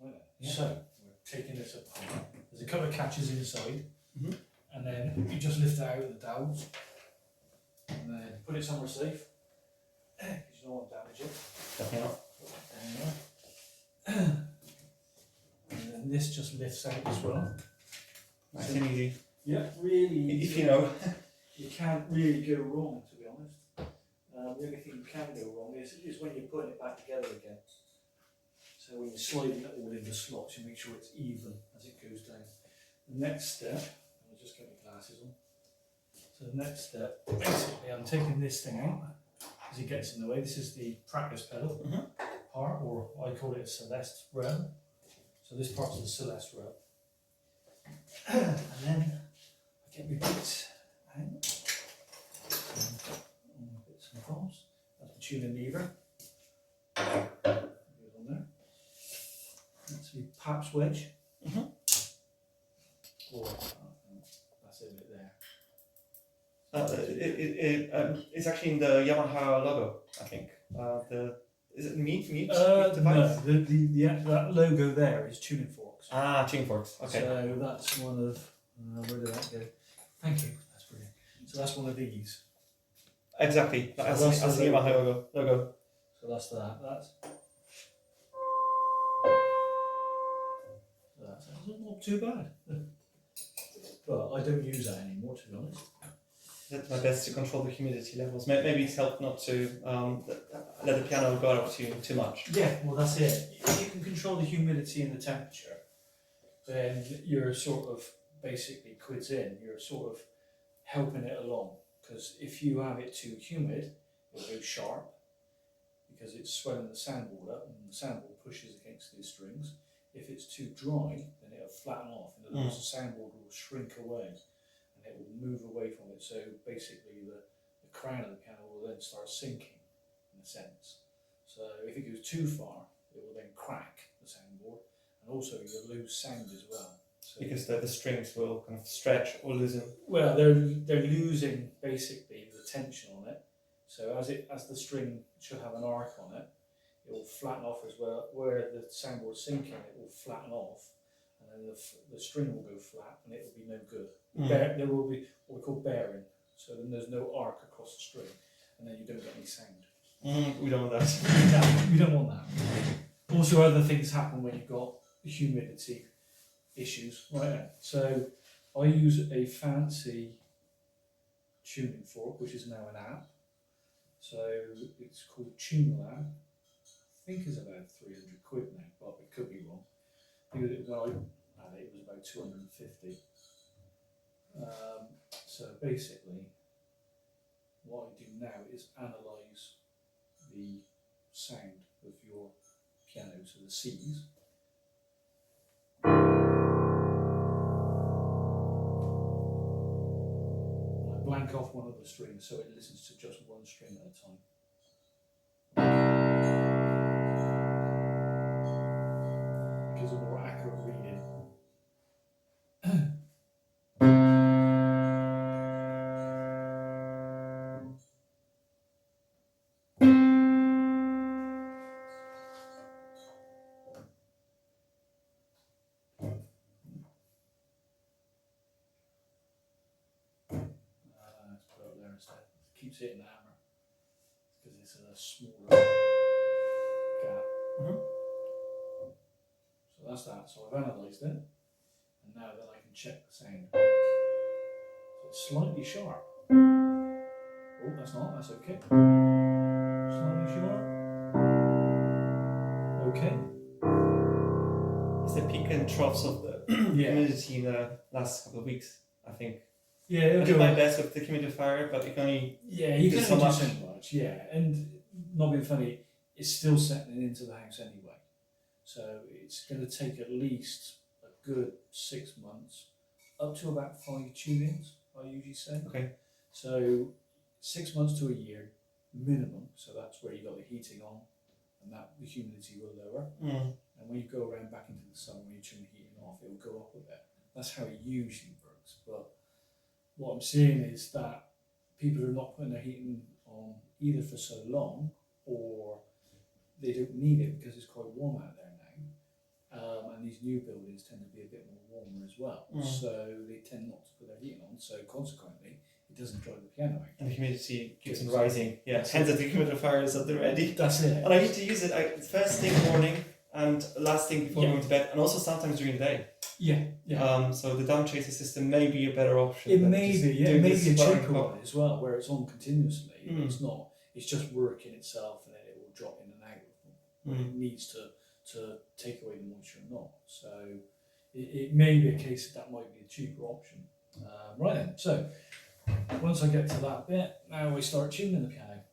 Right then. Yeah. So we're taking this apart. There's a couple of catches inside, and then you just lift it out of the dowels, and then put it somewhere safe, because you don't want to damage it. Definitely not. And then this just lifts out as well. Nice and easy. Yeah, really easy. If you know. You can't really go wrong, to be honest. The only thing you can go wrong is when you're putting it back together again. So when you're sliding it all into slots, you make sure it's even as it goes down. The next step, I'll just get my glasses on. So the next step, basically I'm taking this thing out as it gets in the way. This is the practice pedal part, or I call it a Celeste rel. So this part's the Celeste rel. And then I get my bits out. Bits and bobs. That's the tuning lever. Goes on there. That's the Paps wedge. Or that's it there. It's actually in the Yamaha logo, I think. Is it Meet No, device? that logo there is tuning forks. Ah, tuning forks. Okay. So that's one of. Where did that go? Thank you. That's brilliant. So that's one of these. Exactly. So That's that's the the Yamaha logo. So that's that. That's not too bad. But I don't use that anymore, to be honest. That's my best to control the humidity levels. Maybe it's helped not to let the piano go out too much. Yeah, well that's it. If you can control the humidity and the temperature, then you're sort of basically quids in. You're sort of helping it along. Because if you have it too humid, it'll go sharp because it's swelling the soundboard up, and the soundboard pushes against these strings. If it's too dry, then it'll flatten off, and the soundboard will shrink away, and it will move away from it. So basically, the crown of the piano will then start sinking, in a sense. So if it goes too far, it will then crack the soundboard, and also you'll lose sound as well. So Because the strings will kind of stretch or loosen. well, they're losing basically the tension on it. So as the string should have an arc on it, it will flatten off as well. Where the soundboard's sinking, it will flatten off, and then the string will go flat, and it will be no good. There will be what we call bearing. So then there's no arc across the string, and then you don't get any sound. We don't want that. No, we don't want that. Also, other things happen when you've got humidity issues. Right now. So I use a fancy tuning fork, which is now an app. So it's called TuneLab. I think it's about 300 quid now, but it could be wrong. When I had it, it was about 250. So basically, what I do now is analyse the sound of your piano, so the C's. Blank off one of the strings so it listens to just one string at a time. It gives a more accurate reading. Keeps hitting the hammer because it's a smaller gap. So that's that. So I've analysed it, and now then I can check the sound. So it's slightly sharp. Oh, that's not. That's okay. Slightly sharp. Okay. It's the peak and troughs of the humidity in the last couple of weeks, I think. Yeah, I did my best with the humidifier, but you can only you can only do so much. Yeah, and not being funny, it's still settling into the house anyway. So it's going to take at least a good 6 months, up to about 5 tunings, I usually say. Okay. So 6 months to a year minimum. So that's where you got the heating on, and that the humidity will lower. And when you go around back into the summer, when you turn the heating off, it will go up a bit. That's how it usually works. But what I'm seeing is that people are not putting their heating on either for so long, or they don't need it because it's quite warm out there now. And these new buildings tend to be a bit more warmer as well, so they tend not to put their heating on, so consequently it doesn't drive the piano out. And the humidity keeps on rising. Yeah, hence the dehumidifier is at the ready. That's it. And I need to use it first thing morning and last thing before going to bed, and also sometimes during the day. Yeah. So the Dampp-Chaser system may be a better option. It may be, it may be a cheaper one. one as well, where it's on continuously. It's not. It's just working itself, and then it will drop in and out. It needs to take away the moisture or not. So it may be a case that might be a cheaper option. Right then, so once I get to that bit, now we start tuning the piano.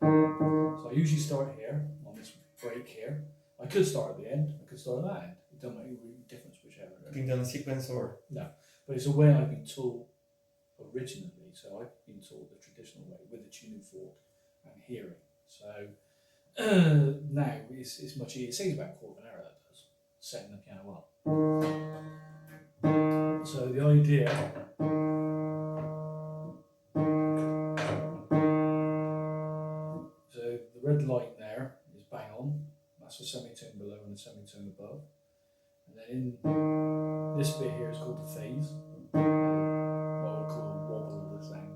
So I usually start here, on this break here. I could start at the end, I could start at that end. It doesn't make any difference whichever. Being done in sequence or? No, but it's a way I've been taught originally. So I've been taught the traditional way with the tuning fork and hearing. So now it's much easier. It saves about a quarter of an hour, that does, setting the piano up. So the idea, so the red line there is bang on. That's the semitone below and the semitone above. And then in this bit here is called the phase. What we'll call a wobble of the sound.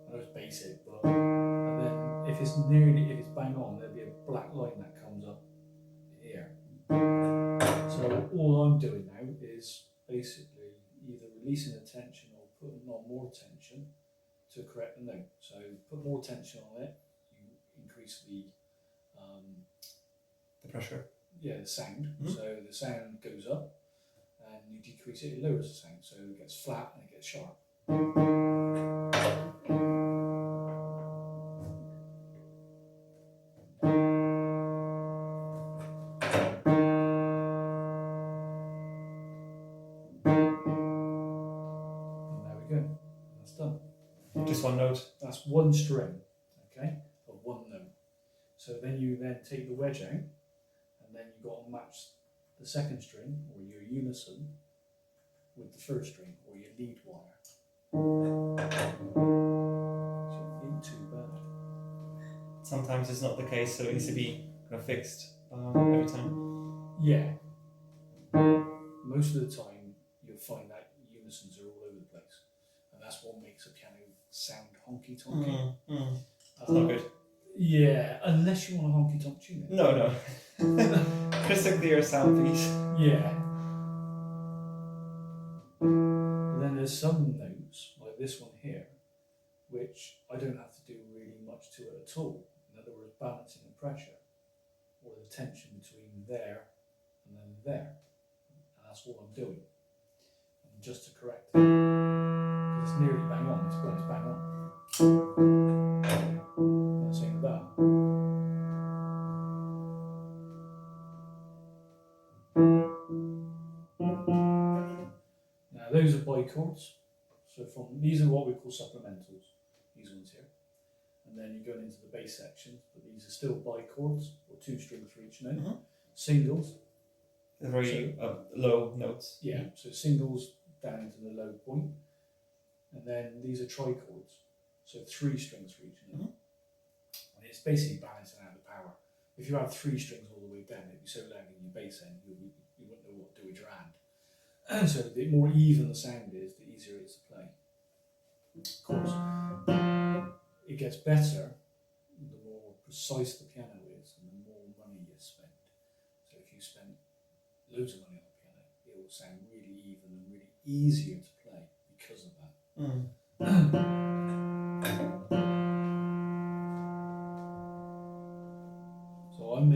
I know it's basic, but and then if it's bang on, there'll be a black line that comes up here. So all I'm doing now is basically either releasing the tension or putting on more tension to correct the note. So put more tension on it, you increase the pressure. Yeah, the sound. So the sound goes up, and you decrease it, it lowers the sound. So it gets flat and it gets sharp. Just one note. That's one string, okay, or one note. So then you take the wedge out, and then you've got to match the second string or your unison with the first string or your lead wire. So it ain't too bad. Sometimes it's not the case, so it needs to be kind of fixed every time. Yeah. Most of the time, you'll find that unisons are all over the place, and that's what makes a piano sound honky tonky. That's not good. Yeah, unless you want a honky tonk tune. No. Crystal clear sound piece. Yeah. And then there's some notes, like this one here, which I don't have to do really much to it at all. In other words, balancing the pressure or the tension between there and then there. And that's all I'm doing. And just to correct it. Because it's nearly bang on, it's bang on. Not saying that. Now those are Bi-chords. So these are what we call supplementals, these ones here. And then you're going into the bass sections, but these are still Bi-chords, or 2 strings for each note. Singles. They're very low notes. Yeah, so singles down into the low point. And then these are tri-chords, so 3 strings for each note. And it's basically balancing out the power. If you have 3 strings all the way down, it'd be so loud in your bass end, you wouldn't know what to do with your hand. And so the more even the sound is, the easier it is to play. Of course, it gets better the more precise the piano is and the more money you spend. So if you spend loads of money on the piano, it will sound really even and really easier to play because of that. So I'm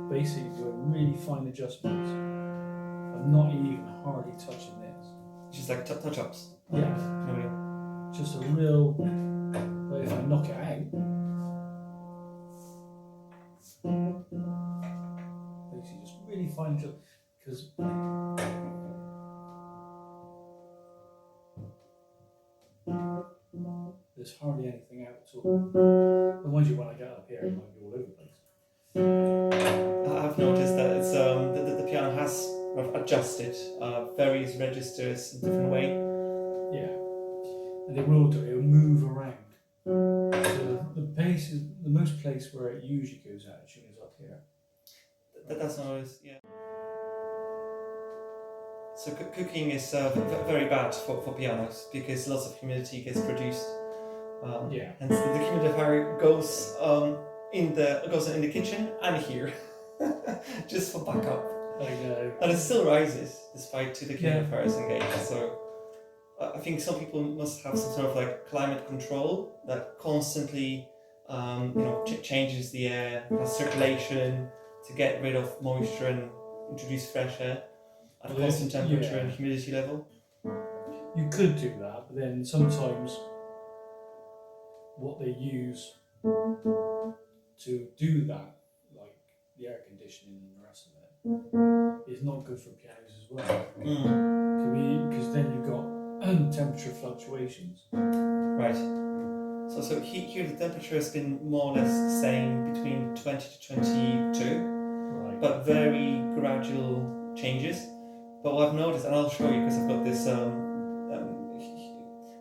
basically doing really fine adjustments. I'm not even hardly touching this. Just like touch-ups. Yeah. Just a real, but if I knock it out, basically just really fine adjustments, because there's hardly anything out at all. But mind you, when I get up here, it might be all over the place. I've noticed that it's the piano has adjusted various registers in a different way. Yeah, and it will move around. So the bass is the most place where it usually goes out of tune is up here. That's not always, yeah. So cooking is very bad for pianos because lots of humidity gets produced. Hence the humidifier goes in the kitchen and here, just for backup. I know. And it still rises despite the humidifier is engaged. So I think some people must have some sort of like climate control that constantly, changes the air, has circulation to get rid of moisture and introduce fresh air at a constant temperature and humidity level. You could do that, but then sometimes what they use to do that, like the air conditioning and the rest of it, is not good for pianos as well. Because then you've got temperature fluctuations. Right. So here the temperature has been more or less the same between 20 to 22, Right. but very gradual changes. But what I've noticed, and I'll show you because I've got this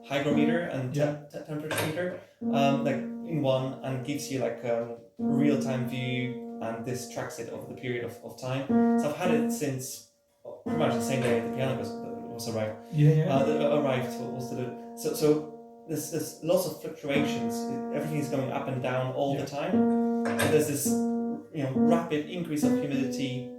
hygrometer and temperature meter, like in one, and gives you like a real-time view, and this tracks it over the period of time. So I've had it since pretty much the same day the piano was arrived. So there's lots of fluctuations. Everything is going up and down all the time. And there's this rapid increase of humidity,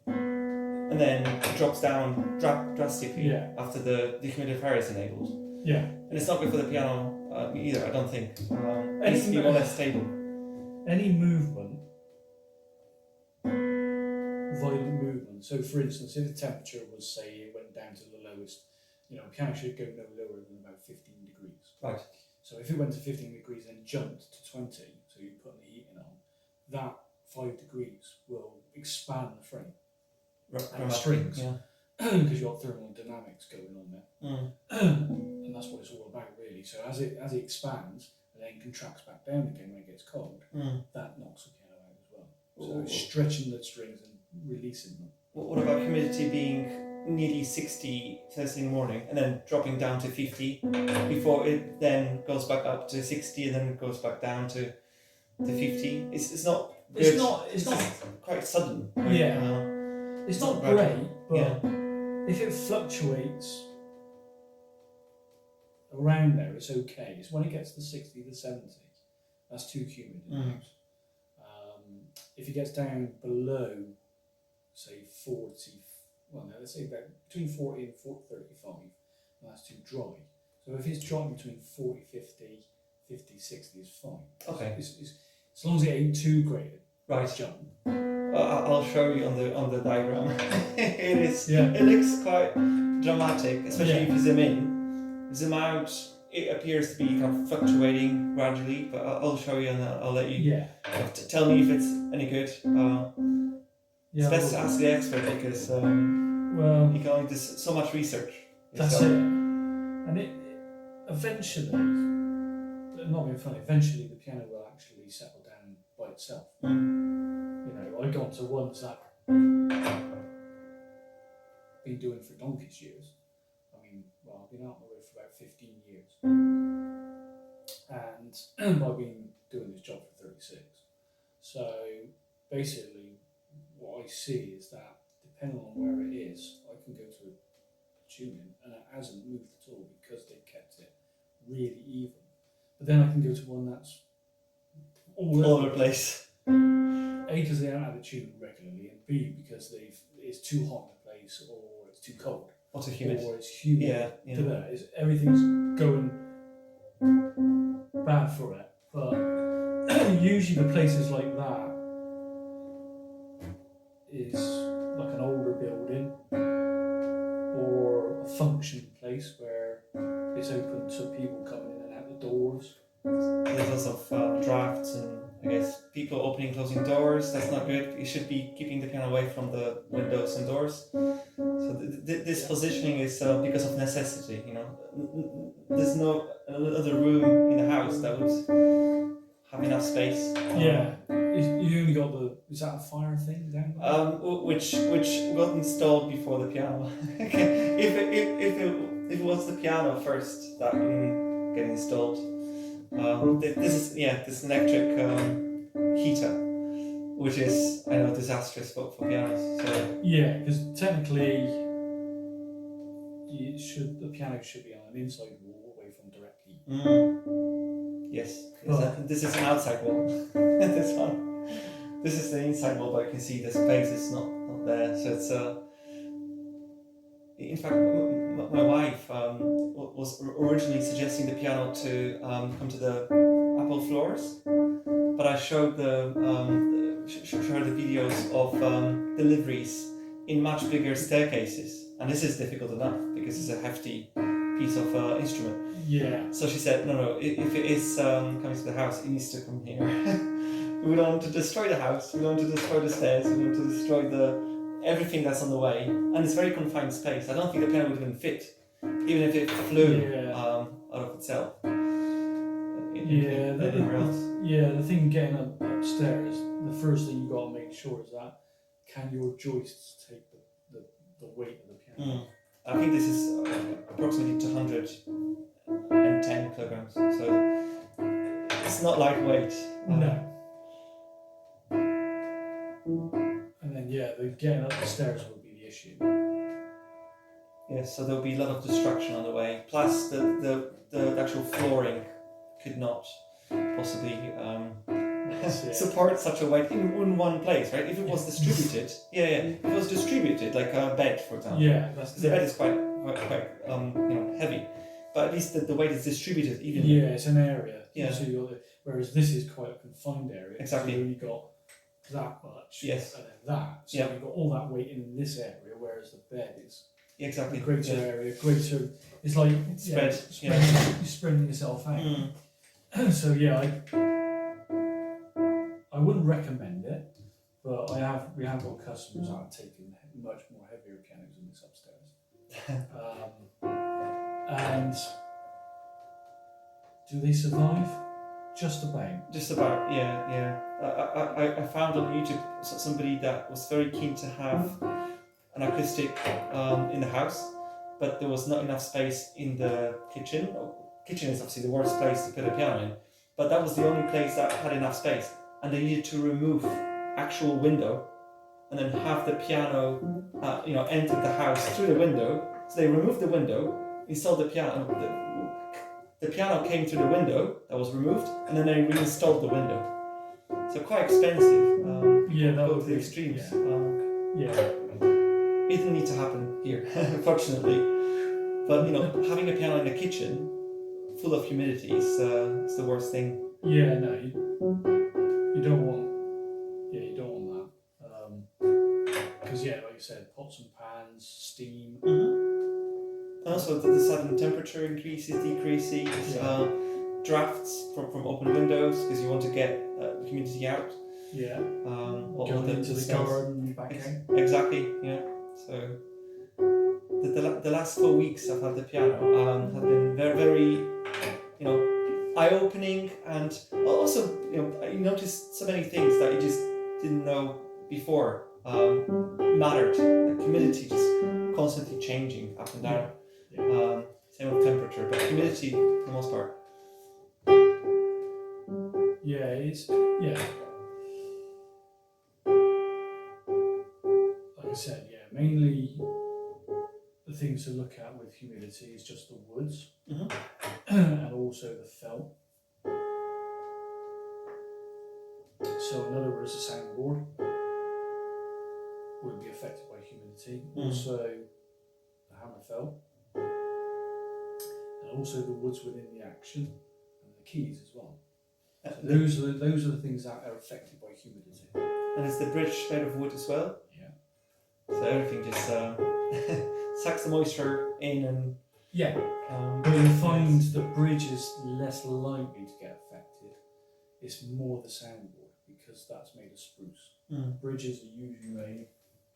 and then it drops down drastically after the dehumidifier is enabled. Yeah. And it's not good for the piano either, I don't think. It needs to be more or less stable. Any movement, violent movement. So for instance, if the temperature was, say, it went down to the lowest, piano should go no lower than about 15 degrees. Right. So if it went to 15 degrees and jumped to 20, so you put the heating on, that 5 degrees will expand the frame and the strings. Because you've got thermodynamics going on there. And that's what it's all about, really. So as it expands and then contracts back down again when it gets cold, that knocks the piano out as well. So it's stretching the strings and releasing them. What about humidity being nearly 60 first in the morning and then dropping down to 50 before it then goes back up to 60 and then it goes back down to 50? It's not good. It's not quite sudden. Right? It's not great, but if it fluctuates around there, it's okay. It's when it gets to 60, the 70s, that's too humid in the house. If it gets down below, say 40, let's say about between 40 and 35, that's too dry. So if it's dry between 40, 50, 50, 60 is fine. Okay. It's, as long as it ain't too great. Right. Jump. I'll show you on the diagram. It is. Yeah. It looks quite dramatic, especially if you zoom in. Zoom out, it appears to be kind of fluctuating gradually, but I'll show you and I'll let you tell me if it's any good. It's best to ask the expert because you can only do so much research. That's it. And it eventually, not being funny, eventually the piano will actually settle down by itself. I got to ones that been doing for donkey's years. I've been out on the road for about 15 years. And I've been doing this job for 36. So basically, what I see is that depending on where it is, I can go to a tuning and it hasn't moved at all because they kept it really even. But then I can go to one that's all over the place. A, because they don't have it tuned regularly, and B, because it's too hot in the place, or it's too cold, or too humid, or it's humid. Everything's going bad for it. But usually the places like that is like an older building or a function place where it's open to people coming in and out the doors. There's lots of drafts and I guess people opening and closing doors. That's not good. You should be keeping the piano away from the windows and doors. So this positioning is because of necessity. There's no other room in the house that would have enough space. You only got is that a fire thing down there? Which got installed before the piano. if it was the piano first, that wouldn't get installed. This is this electric heater which is, I know, disastrous for pianos. So Yeah, because technically, the piano should be on an inside wall away from direct heat. yes, But- this is an outside wall. This one, this is the inside wall, but you can see the space is not there. So it's in fact, my wife was originally suggesting the piano to come to the Apple floors, but I showed showed the videos of deliveries in much bigger staircases, and this is difficult enough because it's a hefty piece of instrument. Yeah. So she said, no, if it is coming to the house, it needs to come here. We don't want to destroy the house, we don't want to destroy the stairs, we want to destroy everything that's on the way, and it's very confined space. I don't think the piano would even fit, even if it flew out of itself. Everywhere else. The thing getting upstairs, the first thing you got to make sure is that can your joists take the weight of the piano. I think this is approximately 210 kilograms, so it's not lightweight. No. And then the getting up the stairs will be the issue. Yes, so there'll be a lot of destruction on the way. Plus, the actual flooring could not possibly support such a weight in one place, right? If it was distributed, if it was distributed like a bed, for example. Yeah, the bed is quite heavy, but at least the weight is distributed evenly. Yeah, it's an area. Yeah. So whereas this is quite a confined area. Exactly. So you only got that much. Yes. And then that. So you've got all that weight in this area, whereas the bed is exactly a greater area, greater. It's like spread. You're spreading yourself out. So I wouldn't recommend it, but we have got customers that have taken much more heavier pianos than this upstairs. And do they survive? Just about. Just about, yeah. I found on YouTube somebody that was very keen to have an acoustic in the house, but there was not enough space in the kitchen. Kitchen is obviously the worst place to put a piano in, but that was the only place that had enough space, and they needed to remove actual window and then have the piano enter the house through the window. So they removed the window, installed the piano. The piano came through the window that was removed, and then they reinstalled the window. So quite expensive. That go would to the be extremes. It didn't need to happen here, fortunately. But having a piano in the kitchen full of humidity is the worst thing. Yeah, no, you don't want. Yeah, you don't want that. Because like you said, pots and pans, steam. And also the sudden temperature increases, decreases, drafts from open windows because you want to get the humidity out. Yeah. Going into the garden, back out. Exactly. Yeah. So the last 4 weeks I've had the piano have been very, very, eye-opening, and also you notice so many things that you just didn't know before mattered. Like humidity just constantly changing up and down. Same with temperature, but humidity for the most part. Like I said, mainly the things to look at with humidity is just the woods and also the felt. So in other words, the soundboard would be affected by humidity. Also the hammer felt. And also the woods within the action and the keys as well. So those are the things that are affected by humidity. And is the bridge made of wood as well? Yeah. So everything just sucks the moisture in and. But you find the bridge is less likely to get affected. It's more the soundboard because that's made of spruce. Bridges are usually made,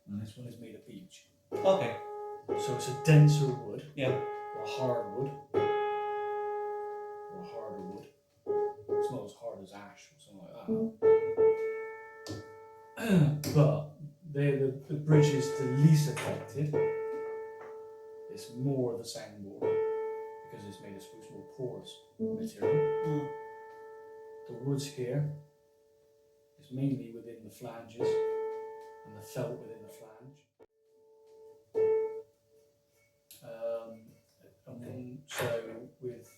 and this one is made of beech. Okay. So it's a denser wood. Yeah. Or a hardwood. Or a harder wood. It's not as hard as ash or something like that. But the bridge is the least affected. It's more the soundboard because it's made of spruce, more porous material. The woods here is It's mainly within the flanges and the felt within the flange. And then, so with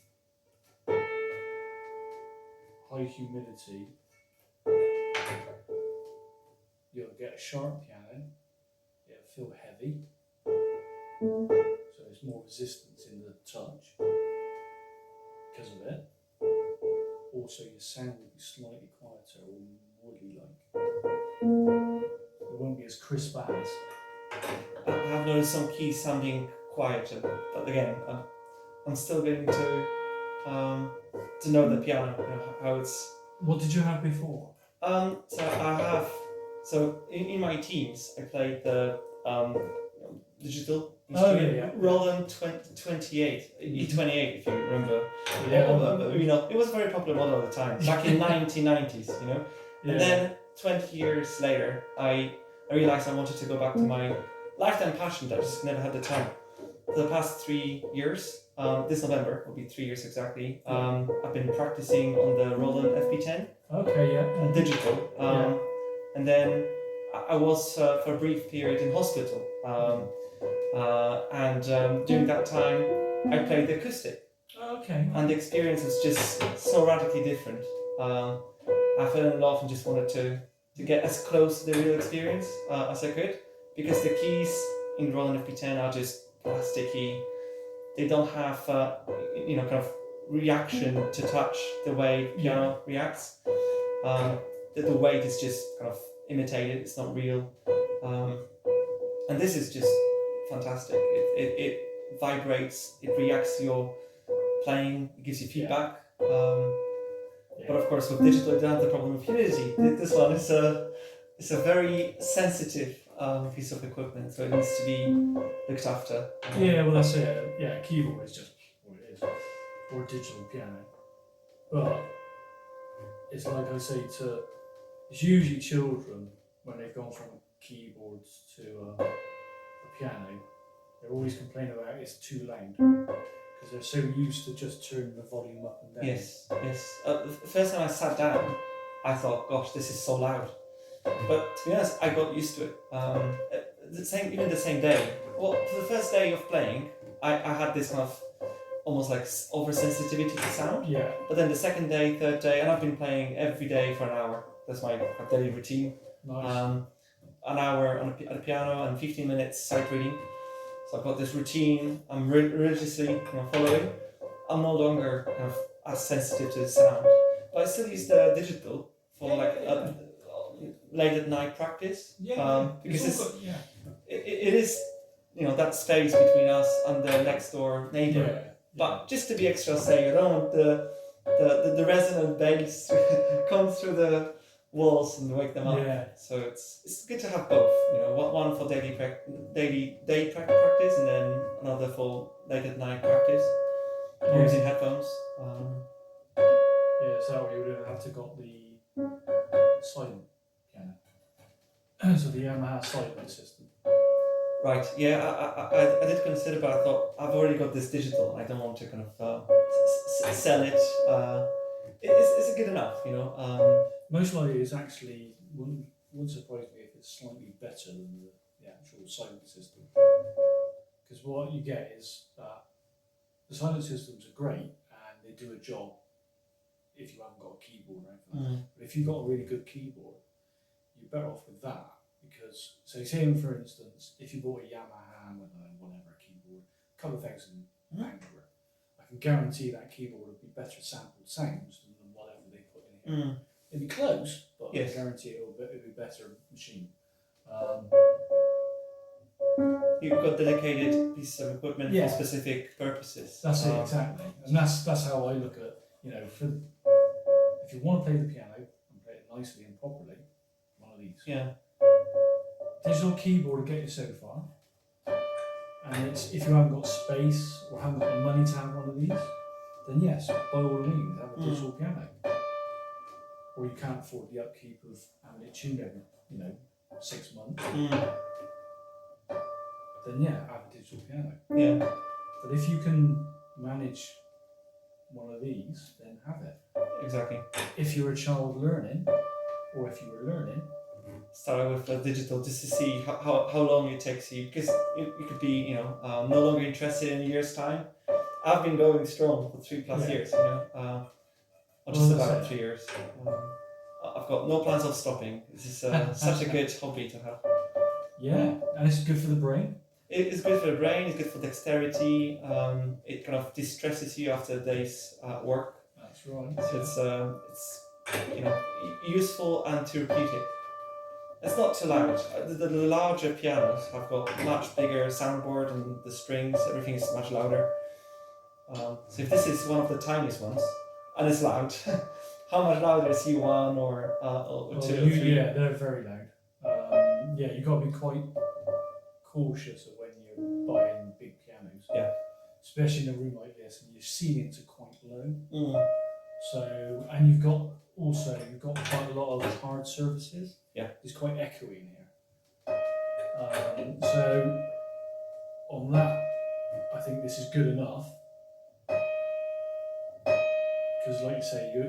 high humidity, you'll get a sharp piano, it'll feel heavy, so there's more resistance in the touch because of it. Also your sound will be slightly quieter or woody-like. It won't be as crisp as. I have noticed some keys sounding quieter, but again, I'm still getting to know the piano, how it's. What did you have before? So I have. So in my teams, I played the digital instrument, Roland 28, E28, if you remember. Yeah. It was a very popular model at the time, back in 1990s. Yeah. And then 20 years later, I realized I wanted to go back to my lifetime passion that I just never had the time. For the past 3 years, this November will be 3 years exactly. I've been practicing on the Roland FP10. Okay, yeah. Digital. And then I was for a brief period in hospital. And during that time, I played the acoustic. Okay. And the experience was just so radically different. I fell in love and just wanted to get as close to the real experience as I could, because the keys in Roland FP10 are just plasticky. They don't have kind of reaction to touch the way piano reacts. The weight is just kind of imitated. It's not real. And this is just fantastic. It vibrates. It reacts to your playing. It gives you feedback. But of course, with digital, you don't have the problem of humidity. This one is a very sensitive piece of equipment, so it needs to be looked after. Yeah, well, that's it. Yeah, a keyboard is just what it is, or a digital piano. But it's like I say it's usually children when they've gone from keyboards to a piano. They're always complaining about it's too loud. Because they're so used to just turning the volume up and down. Yes. The first time I sat down, I thought, gosh, this is so loud. But to be honest, I got used to it. Even the same day. Well, for the first day of playing, I had this kind of almost like oversensitivity to sound. Yeah. But then the second day, third day, and I've been playing every day for an hour. That's my daily routine. Nice. An hour at the piano and 15 minutes sight reading. So I've got this routine I'm religiously following. I'm no longer kind of as sensitive to the sound, but I still use the digital for late at night practice. Because it is that space between us and the next door neighbour. Yeah. But just to be extra safe, I don't want the resonant bass to come through the walls and wake them up. Yeah. So it's good to have both. One for day practice, and then another for late at night practice. Using headphones. So you would have to got the silent piano. So the Yamaha silent system. Right. Yeah, I did consider, but I thought I've already got this digital. I don't want to kind of sell it. Is it good enough? Most likely, it's actually wouldn't surprise me if it's slightly better than the actual silent system. Because what you get is that the silent systems are great and they do a job if you haven't got a keyboard or anything. But if you've got a really good keyboard, you're better off with that. Because, so say for instance, if you bought a Yamaha, whatever keyboard, a couple of thousand pounds, I can guarantee that keyboard would be better sampled sounds than whatever they put in here. It'd be close, but I guarantee it'll be better machine. You've got dedicated pieces of equipment for specific purposes. That's it, exactly. And that's how I look at, if you want to play the piano and play it nicely and properly, one of these. Yeah. Digital keyboard will get you so far. And if you haven't got space or haven't got the money to have one of these, then yes, by all means, have a digital piano. Or you can't afford the upkeep of having it tuned every, 6 months. Then have a digital piano. Yeah. But if you can manage one of these, then have it. Exactly. If you're a child learning, or if you were learning. Start with digital just to see how long it takes you, because you could be no longer interested in a year's time. I've been going strong for 3+ years, or just about 3 years. I've got no plans of stopping. This is such a good hobby to have. Yeah, and it's good for the brain. It's good for the brain. It's good for dexterity. It kind of distresses you after a day's work. That's right. So it's useful and therapeutic. It's not too loud. The larger pianos have got much bigger soundboard, and the strings, everything is much louder. So if this is one of the tiniest ones, and it's loud, how much louder is U1 or 2 or 3? Yeah, they're very loud. You've got to be quite cautious of when you're buying big pianos. Yeah. Especially in a room like this, and your ceilings are quite low. Mm. So, and you've got quite a lot of hard surfaces. Yeah. It's quite echoey in here. So, on that, I think this is good enough. Because, like you say, you're a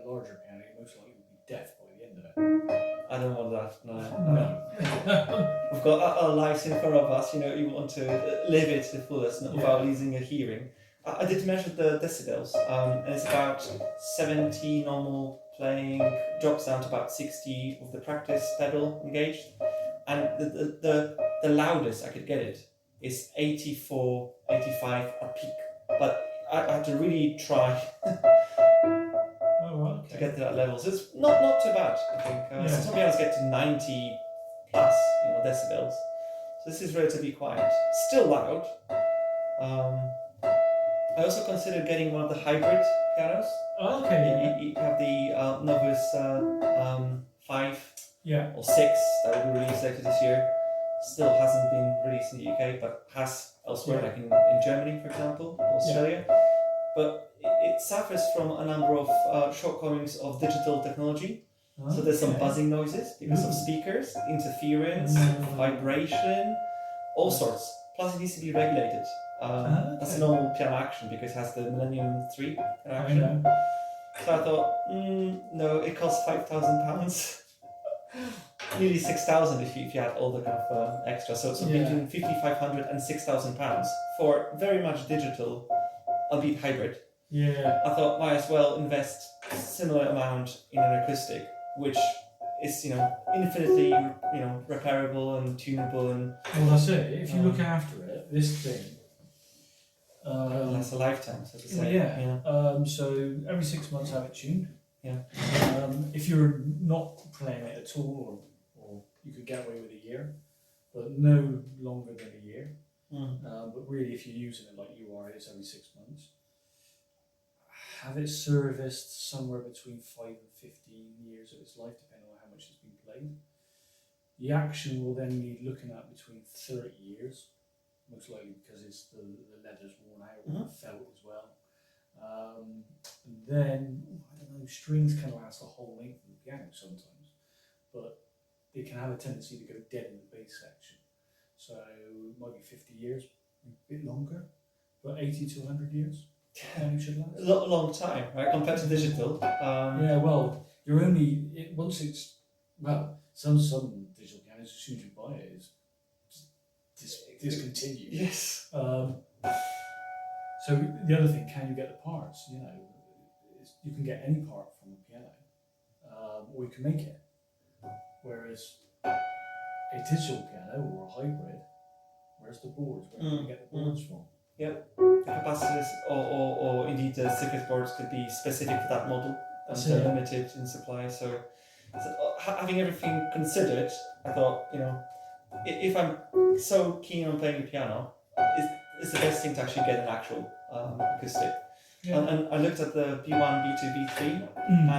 larger piano, you're most likely to be deaf by the end of it. I don't want that. No. We've got our lives in front of us. You want to live it to the fullest without losing your hearing. I did measure the decibels, and it's about 70 normal playing, drops down to about 60 with the practice pedal engaged, and the loudest I could get it is 84, 85 at peak. But I had to really try to get to that level. So it's not too bad, I think. Some pianos get to 90 plus decibels. So this is relatively quiet. Still loud. I also considered getting one of the hybrid pianos. Oh, okay. You have the Novus 5 or 6 that will be released later this year. Still hasn't been released in the UK, but has elsewhere, like in Germany, for example, Australia. But it suffers from a number of shortcomings of digital technology. So there's some buzzing noises because of speakers, interference, vibration, all sorts. Plus it needs to be regulated. That's a normal piano action because it has the Millennium 3 action. So I thought, no, it costs £5,000. Nearly 6,000 if you add all the kind of extra. So between £5,500 and £6,000 for very much digital, albeit hybrid. Yeah. I thought might as well invest a similar amount in an acoustic, which is infinitely repairable and tunable and. Well, that's it. If you look after it, this thing. That's a lifetime, so to say. So every 6 months have it tuned. Yeah. If you're not playing it at all, or you could get away with a year, but no longer than a year. But really, if you're using it like you are, it's every 6 months. Have it serviced somewhere between 5 and 15 years of its life, depending on how much it's been played. The action will then need looking at between 30 years, most likely because it's the leather's worn out and felt as well. And then, I don't know, strings can last the whole length of the piano sometimes, but they can have a tendency to go dead in the bass section. So it might be 50 years, a bit longer, but 80 to 100 years. Piano should last. A long time, right? Compared to digital. You're only some digital pianos, as soon as you buy it, is discontinued. Yes. So the other thing, can you get the parts? You can get any part from a piano, or you can make it. Whereas a digital piano or a hybrid, where's the boards? Where can you get the boards from? Yep. The capacitors or indeed the circuit boards could be specific to that model. That's and limited in supply. So having everything considered, I thought, if I'm so keen on playing the piano, it's the best thing to actually get an actual acoustic. Yeah. And I looked at the B1, B2, B3, and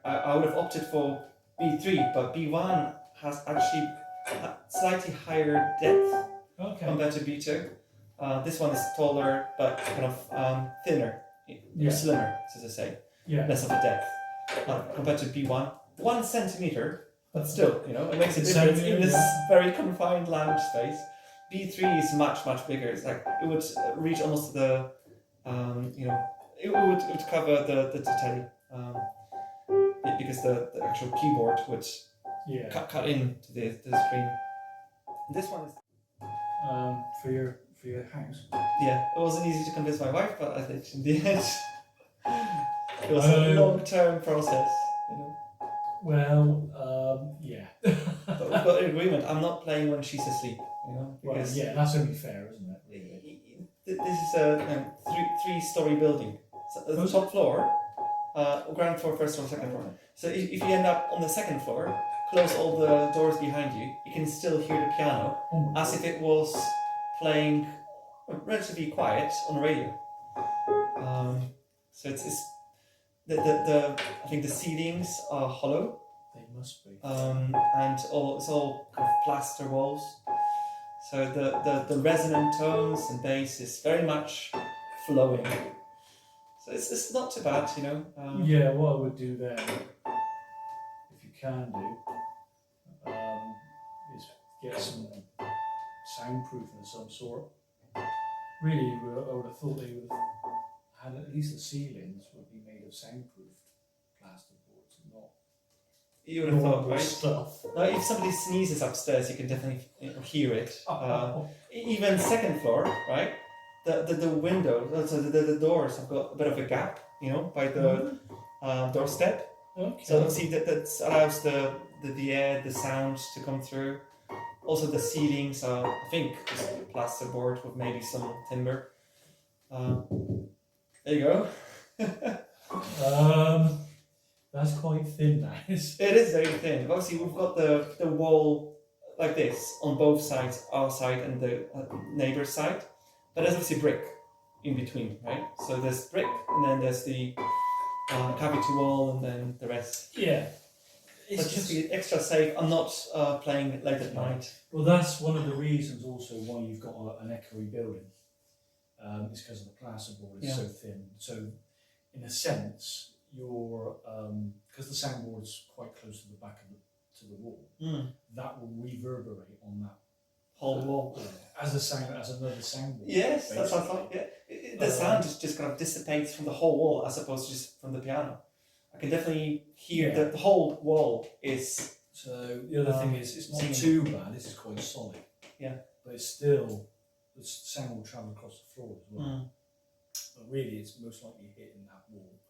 I would have opted for B3, but B1 has actually a slightly higher depth compared to B2. This one is taller, but kind of thinner, slimmer, so to say. Yeah. Less of a depth compared to B1. 1 centimeter, but still, it makes a difference in this very confined lounge space. B3 is much bigger. It's like it would reach almost the, it would cover the telly. because the actual keyboard would cut into the screen. This one is for your house. Yeah, it wasn't easy to convince my wife, but I think in the end it was a long-term process, you know. Well, yeah. But we've got an agreement. I'm not playing when she's asleep, you know. Because well, yeah, that's only fair, isn't it? this is a three-story building. So the top floor, ground floor, first floor, second floor. So if you end up on the second floor, close all the doors behind you, you can still hear the piano as if it was playing relatively quiet on the radio. So it's the I think the ceilings are hollow. They must be. And it's all kind of plaster walls. So the resonant tones and bass is very much flowing. So it's not too bad, you know. Yeah, what I would do then, if you can do, is get some soundproofing of some sort. Really, I would have thought they would have had at least the ceilings would be made of soundproofed plasterboards, and not. You would have thought, right? Stuff. Now, if somebody sneezes upstairs, you can definitely hear it. Even second floor, right? The windows, so the doors have got a bit of a gap, you know, by the doorstep. Okay. So see that allows the air, the sound to come through. Also the ceilings are, I think, just plasterboard with maybe some timber. There you go. That's quite thin, that is. It is very thin. Obviously, we've got the wall like this on both sides, our side and the neighbour's side. But there's obviously brick in between, right? So there's brick, and then there's the cavity wall, and then the rest. Yeah. But just to be extra safe, I'm not playing it late at night. Well, that's one of the reasons also why you've got an echoey building. It's because of the plasterboard is so thin. So, in a sense, you're because the soundboard's quite close to the back of the wall. That will reverberate on that whole wall as another soundboard. Yes, that's what I thought. Yeah, the sound just kind of dissipates from the whole wall as opposed to just from the piano. I can definitely hear that the whole wall is. So the other thing is, it's not too bad. This is quite solid. Yeah, but it's still the sound will travel across the floor as well. But really, it's most likely hitting that wall.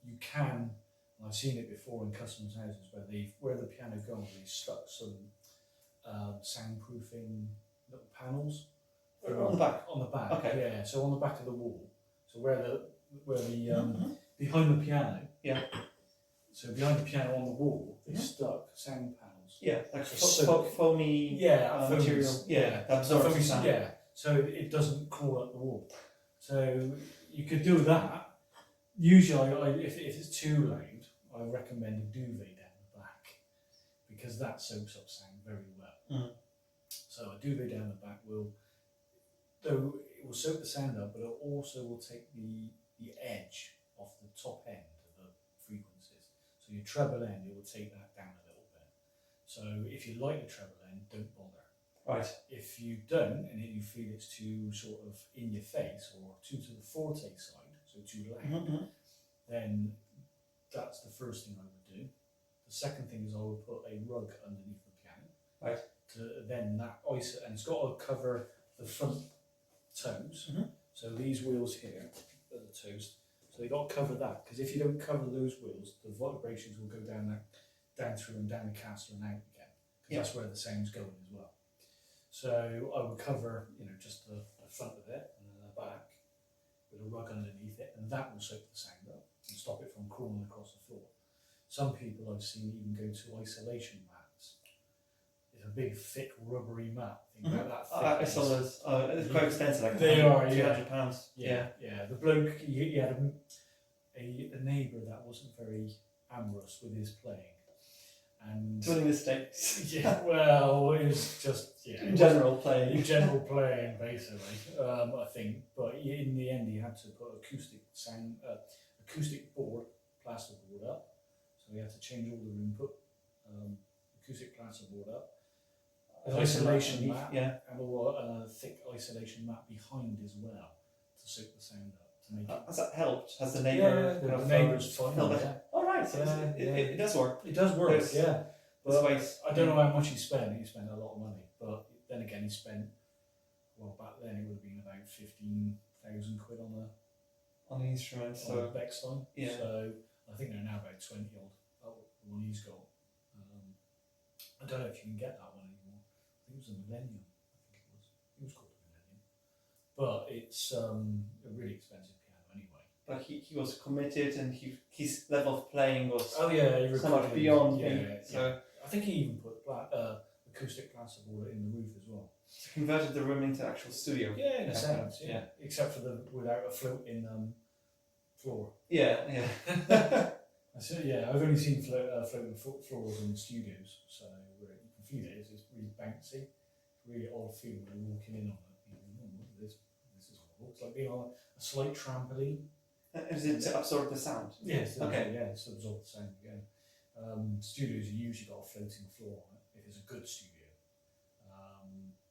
You can. I've seen it before in customers' houses where the piano goes, they stuck some soundproofing little panels on the back. On the back. Okay. Yeah. So on the back of the wall. So where the behind the piano. Yeah. So behind the piano on the wall, they stuck sound panels. Yeah, like foamy material. Yeah, that absorbs the sound. Yeah. So it doesn't crawl up the wall. So you could do that. Usually, if it's too loud, I recommend a duvet down the back because that soaks up sound very well. So a duvet down the back will soak the sound up, but it also will take the edge off the top end of the frequencies. So your treble end, it will take that down a little bit. So if you like the treble end, don't bother. Right. If you don't, and you feel it's too sort of in your face or too to the forte side, so too loud, then that's the first thing I would do. The second thing is I would put a rug underneath the piano. Right. To then that and it's got to cover the front toes. So these wheels here are the toes. So they got to cover that because if you don't cover those wheels, the vibrations will go down through and down the caster and out again. Because that's where the sound's going as well. So I would cover, just the front of it and then the back with a rug underneath it, and that will soak the sound up and stop it from crawling across the floor. Some people I've seen even go to isolation mats. It's a big, thick, rubbery mat. I saw those. It's quite expensive. Like they are £200. Yeah. The bloke, he had a neighbour that wasn't very amorous with his playing. And too many mistakes. Yeah, well, it was just general playing, basically. I think, but in the end, he had to put acoustic board, plasterboard up. So he had to change all the room, put acoustic plasterboard up, isolation mat, and a thick isolation mat behind as well to soak the sound up. to make it. Has that helped? Has the neighbour Yeah, kind of the neighbours fine. helped? Yeah. All right, so Yeah, it does work. It does work. There's- Yeah. There's But ways. I don't know how much he spent. He spent a lot of money, but then again, he spent. Well, back then it would have been about 15,000 quid On the instrument, on so the Bechstein. yeah. So I think they're now about 20 odd. The one he's got. I don't know if you can get that one anymore. I think it was a Millennium. I think it was. It was called a Millennium. But it's a really expensive piano anyway. But he was committed, and his level of playing was Oh yeah, he so much recorded- beyond yeah, me. yeah. So I think he even put acoustic plasterboard in the roof as well. he converted the room into actual studio. Yeah, in a Yeah, sense, yeah. yeah. Except for the without a floating floor. Yeah, yeah. Yeah, I've only seen floating floors in studios, so where you can feel it. It's really bouncy, really odd feel when you're walking in on it. You think, oh, look at this is horrible. It's like being on a slight trampoline. Is it to absorb the sound? Yes, Okay. Yeah, it's absorb the sound again. Studios, you usually got a floating floor on it if it's a good studio.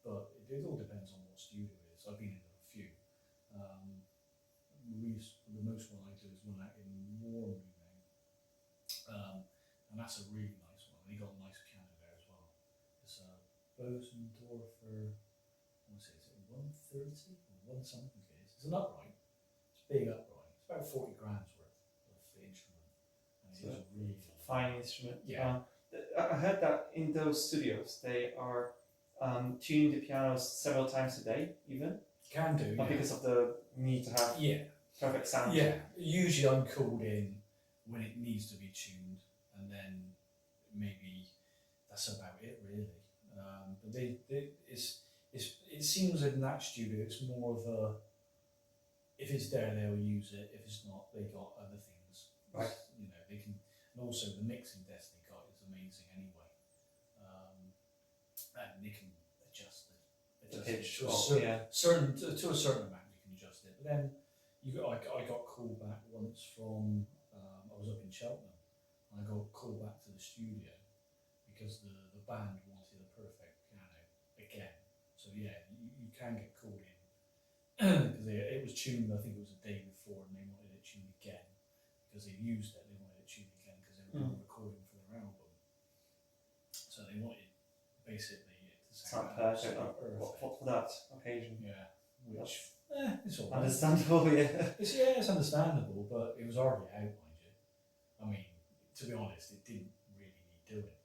But it all depends on what studio it is. I've been in a few. The most one I do is one out in Warmly now. And that's a really nice one. And he got a nice piano there as well. It's a Bösendorfer, I want to say, is it 130 or 1 something it is. It's an upright. It's a big upright. It's about 40 grand's worth of the instrument. And So it's really fine instrument. Yeah. I heard that in those studios they are tuning the pianos several times a day, even. Can do. Not Yeah. because of the need to have perfect sound. Yeah. Usually I'm called in when it needs to be tuned, and then maybe that's about it really. But it seems in that studio it's more of a, if it's there they'll use it, if it's not they got other things. Right. You know, they can, and also the mixing desk they got is amazing anyway. And they can adjust The pitch. to a to a certain amount you can adjust it. But then I got called back once from I was up in Cheltenham and I got called back to the studio because the band wanted a perfect piano again. So yeah, you can get called in because it was tuned. I think it was a day before, and they wanted it tuned again because they used it. They wanted it tuned again because they were recording for their album. So they wanted basically it to Sound sound perfect absolutely for that occasion. Yeah, which it's all right. Understandable, yeah. It's understandable, but it was already out, mind you. I mean, to be honest, it didn't really need doing.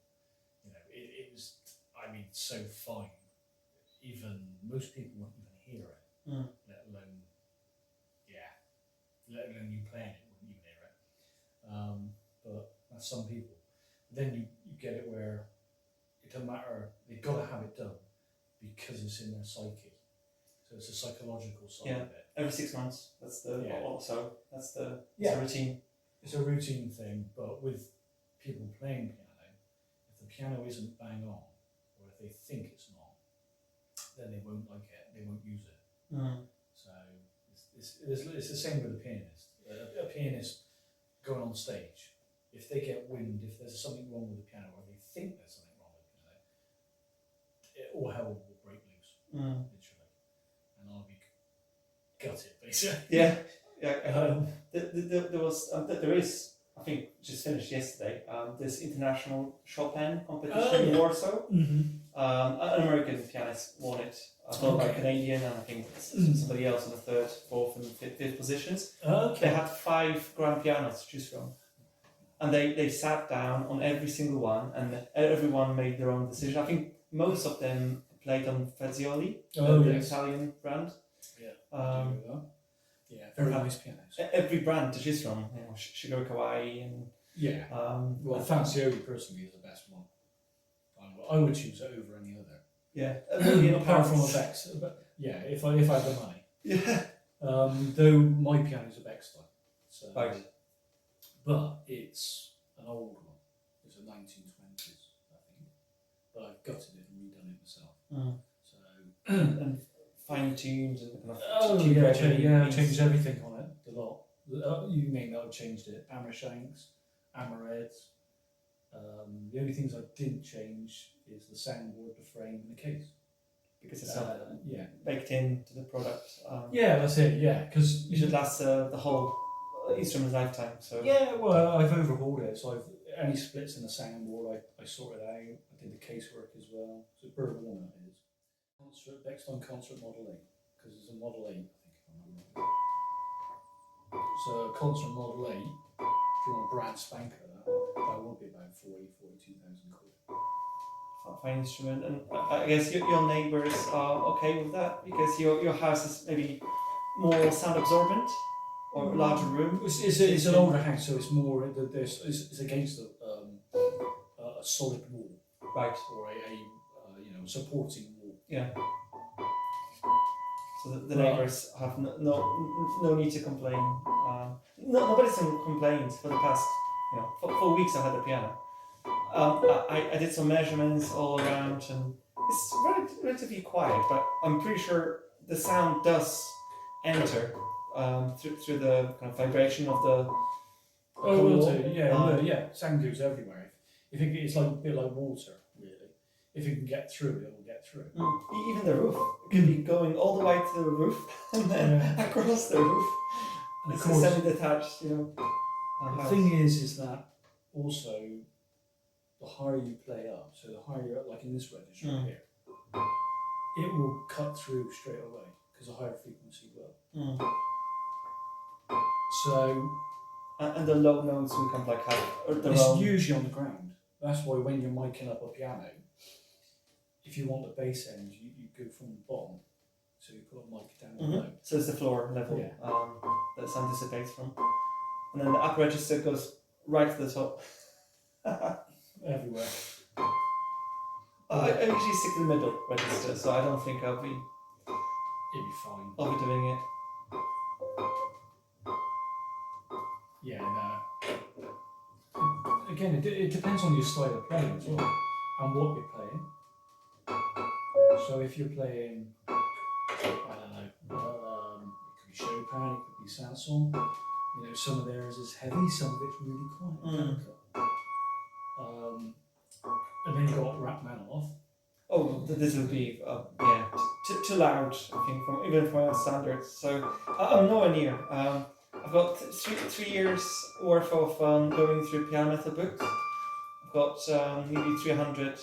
You know, it was, I mean, so fine. Even most people wouldn't even hear it, let alone you playing it, wouldn't even hear it. But that's some people. Then you get it where it doesn't matter, they've got to have it done because it's in their psyche. So it's a psychological side of it. Every 6 months. That's the that's the routine. It's a routine thing, but with people playing piano, if the piano isn't bang on, or if they think it's not, then they won't like it. They won't use it. So it's the same with a pianist. A pianist going on stage, if they get wind, if there's something wrong with the piano, or they think there's something wrong with the piano, all hell will break loose, literally, and I'll be gutted, basically. Yeah. There is, I think, just finished yesterday. This international Chopin competition in Warsaw. An American pianist won it, followed by a Canadian, and I think somebody else in the third, fourth, and fifth positions. They had 5 grand pianos to choose from, and they sat down on every single one, and everyone made their own decision. I think most of them played on Fazioli, the Italian brand. Very nice pianos. Every brand to choose from, Shigeru Kawai and well, Fazioli personally is the best one. I would choose it over any other. Apart from a Bex, if I had the money. Though my piano's a Bechstein, so but it's an old one. It's a 1920s, I think. But I've gutted it and redone it myself. So and fine tuned and I changed everything on it. A lot. You mean that I've changed it? Hammer shanks, hammerheads. The only things I didn't change is the soundboard, the frame, and the case. because it's not yeah. baked into the product. Yeah, that's it. Yeah, because it should last the whole instrument's lifetime. So yeah, well, I've overhauled it. So any splits in the soundboard, I sorted out. I did the casework as well. So Bird One that is. Bechstein Concert Model 8, because it's a Model 8, I think, if I remember. So a Concert Model 8, if you want a brand spanker, that would be about 42,000 quid. fine instrument, and I guess your neighbours are okay with that because your house is maybe more sound absorbent or larger room. It's an older house, so it's more it's against a solid wall, right, or a supporting wall. Yeah. So the neighbours have no need to complain. Nobody's complained for the past for weeks. I had the piano. I did some measurements all around, and it's relatively quiet, but I'm pretty sure the sound does enter through the kind of vibration of the. Oh, will do. Yeah, sound goes everywhere. If it's like a bit like water, really. If it can get through, it will get through. Even the roof could be going all the way to the roof and then across the roof. And it's semi-detached, The thing is that also the higher you play up, so the higher you're, like in this register here, it will cut through straight away because a higher frequency will. So. And the low notes we can like have. It's usually on the ground. That's why when you're miking up a piano, if you want the bass end, you go from the bottom. So you put a mic down below. So it's the floor level that sound dissipates from. And then the upper register goes right to the top. Everywhere. I usually stick to the middle register, so I don't think I'll be. It'll be fine. Overdoing it. Yeah, no. Again, it depends on your style of playing as well, and what you're playing. So if you're playing, I don't know, it could be Chopin, it could be Sanson. Some of theirs is heavy, some of it's really quiet. And then you got Rachmaninoff. Oh, this would be too loud. I think even for my standards. So I'm nowhere near. I've got 3 years worth of going through piano method books. I've got maybe 300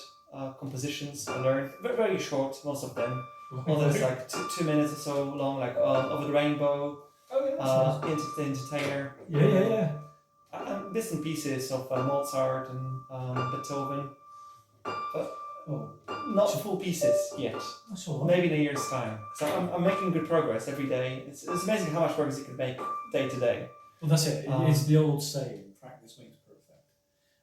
compositions I learned. Very short, most of them. Others like 2 minutes or so long, like Over the Rainbow, nice. The Entertainer. Yeah. And bits and pieces of Mozart and Beethoven, but not full pieces yet. That's all right. Maybe in a year's time. So I'm making good progress every day. It's amazing how much progress you can make day to day. Well, that's it. It's the old saying, practice makes perfect.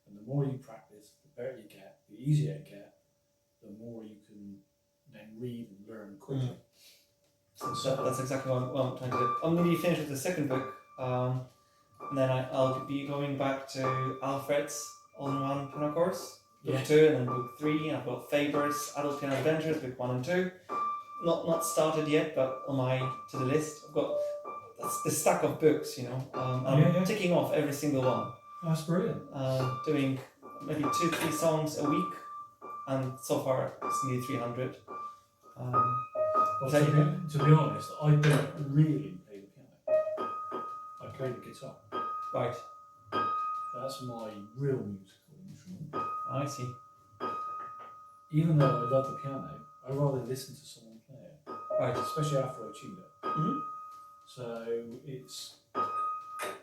And the more you practice, the better you get, the easier you get, the more you can then read and learn quickly. So that's exactly what I'm trying to do. I'm nearly finished with the second book, and then I'll be going back to Alfred's all-in-one piano course. Book 2 and then book 3. I've got Faber's Adult Piano Adventures, book 1 and 2. Not started yet, but on my to-do list. I've got the stack of books, I'm ticking off every single one. That's brilliant. Doing maybe 2-3 songs a week, and so far it's nearly 300. To be honest, I don't really play the piano. I play the guitar. Right. That's my real musical instrument. I see. Even though I love the piano, I'd rather listen to someone play it. Right. Especially after I tune it. So it's,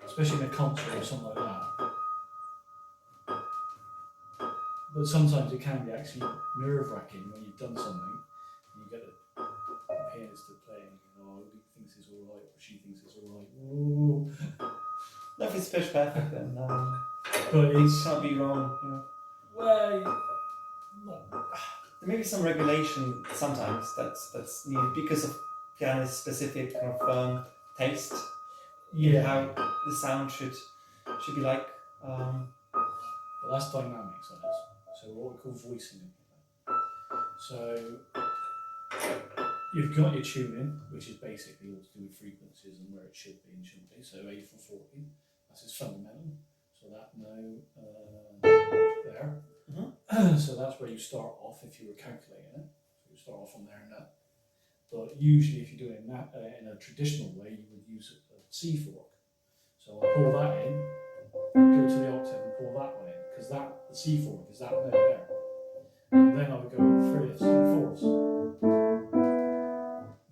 especially in a concert or something like that. But sometimes it can be actually nerve-wracking when you've done something and you get a pianist to play and you know, he thinks it's alright or she thinks it's alright. Ooh. No, if it's pitch perfect, then but it can't be wrong. Well, there may be some regulation sometimes that's needed because of pianist specific kind of taste. How the sound should be like. Well, that's dynamics, that is. So what we call voicing. So you've got your tuning, which is basically all to do with frequencies and where it should be and shouldn't be. So A from 40, that's its fundamental. So that there. So that's where you start off if you were calculating it. So you start off on there and that. But usually, if you're doing that in a traditional way, you would use a C fork. So I'll pull that in, go to the octave and pull that one in, because the C fork is that note there. And then I would go fifths and fourths, and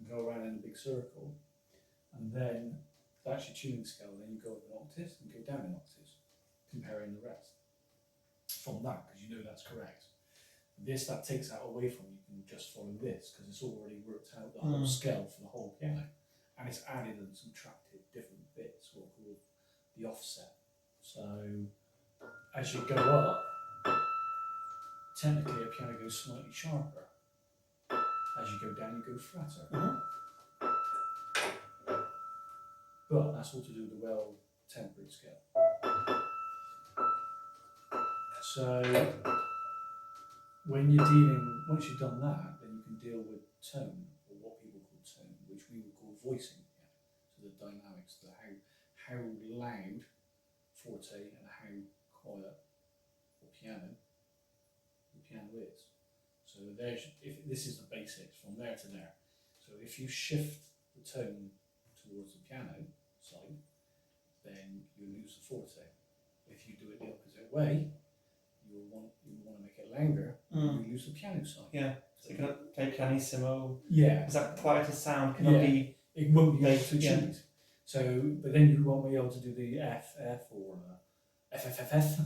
go around in a big circle, and then that's your tuning scale. Then you go up in octaves and go down in octaves, comparing the rest from that, because you know that's correct. That takes that away from you can just follow this, because it's already worked out the whole scale for the whole piano, and it's added and subtracted different bits, what we call the offset. So as you go up, technically a piano goes slightly sharper. As you go down, you go flatter. But that's all to do with the well-tempered scale. So when you're dealing, once you've done that, then you can deal with tone, or what people call tone, which we would call voicing. So the dynamics, how loud forte and how quiet or piano the piano is. So if this is the basics from there to there. So if you shift the tone towards the piano side, then you lose the forte. If you do it the opposite way, you want to make it louder, you lose the piano side. Yeah. So you cannot play pianissimo. Yeah. Because that quieter sound cannot be. It won't be able to Yeah. achieve. So, but then you won't be able to do the F or FFFF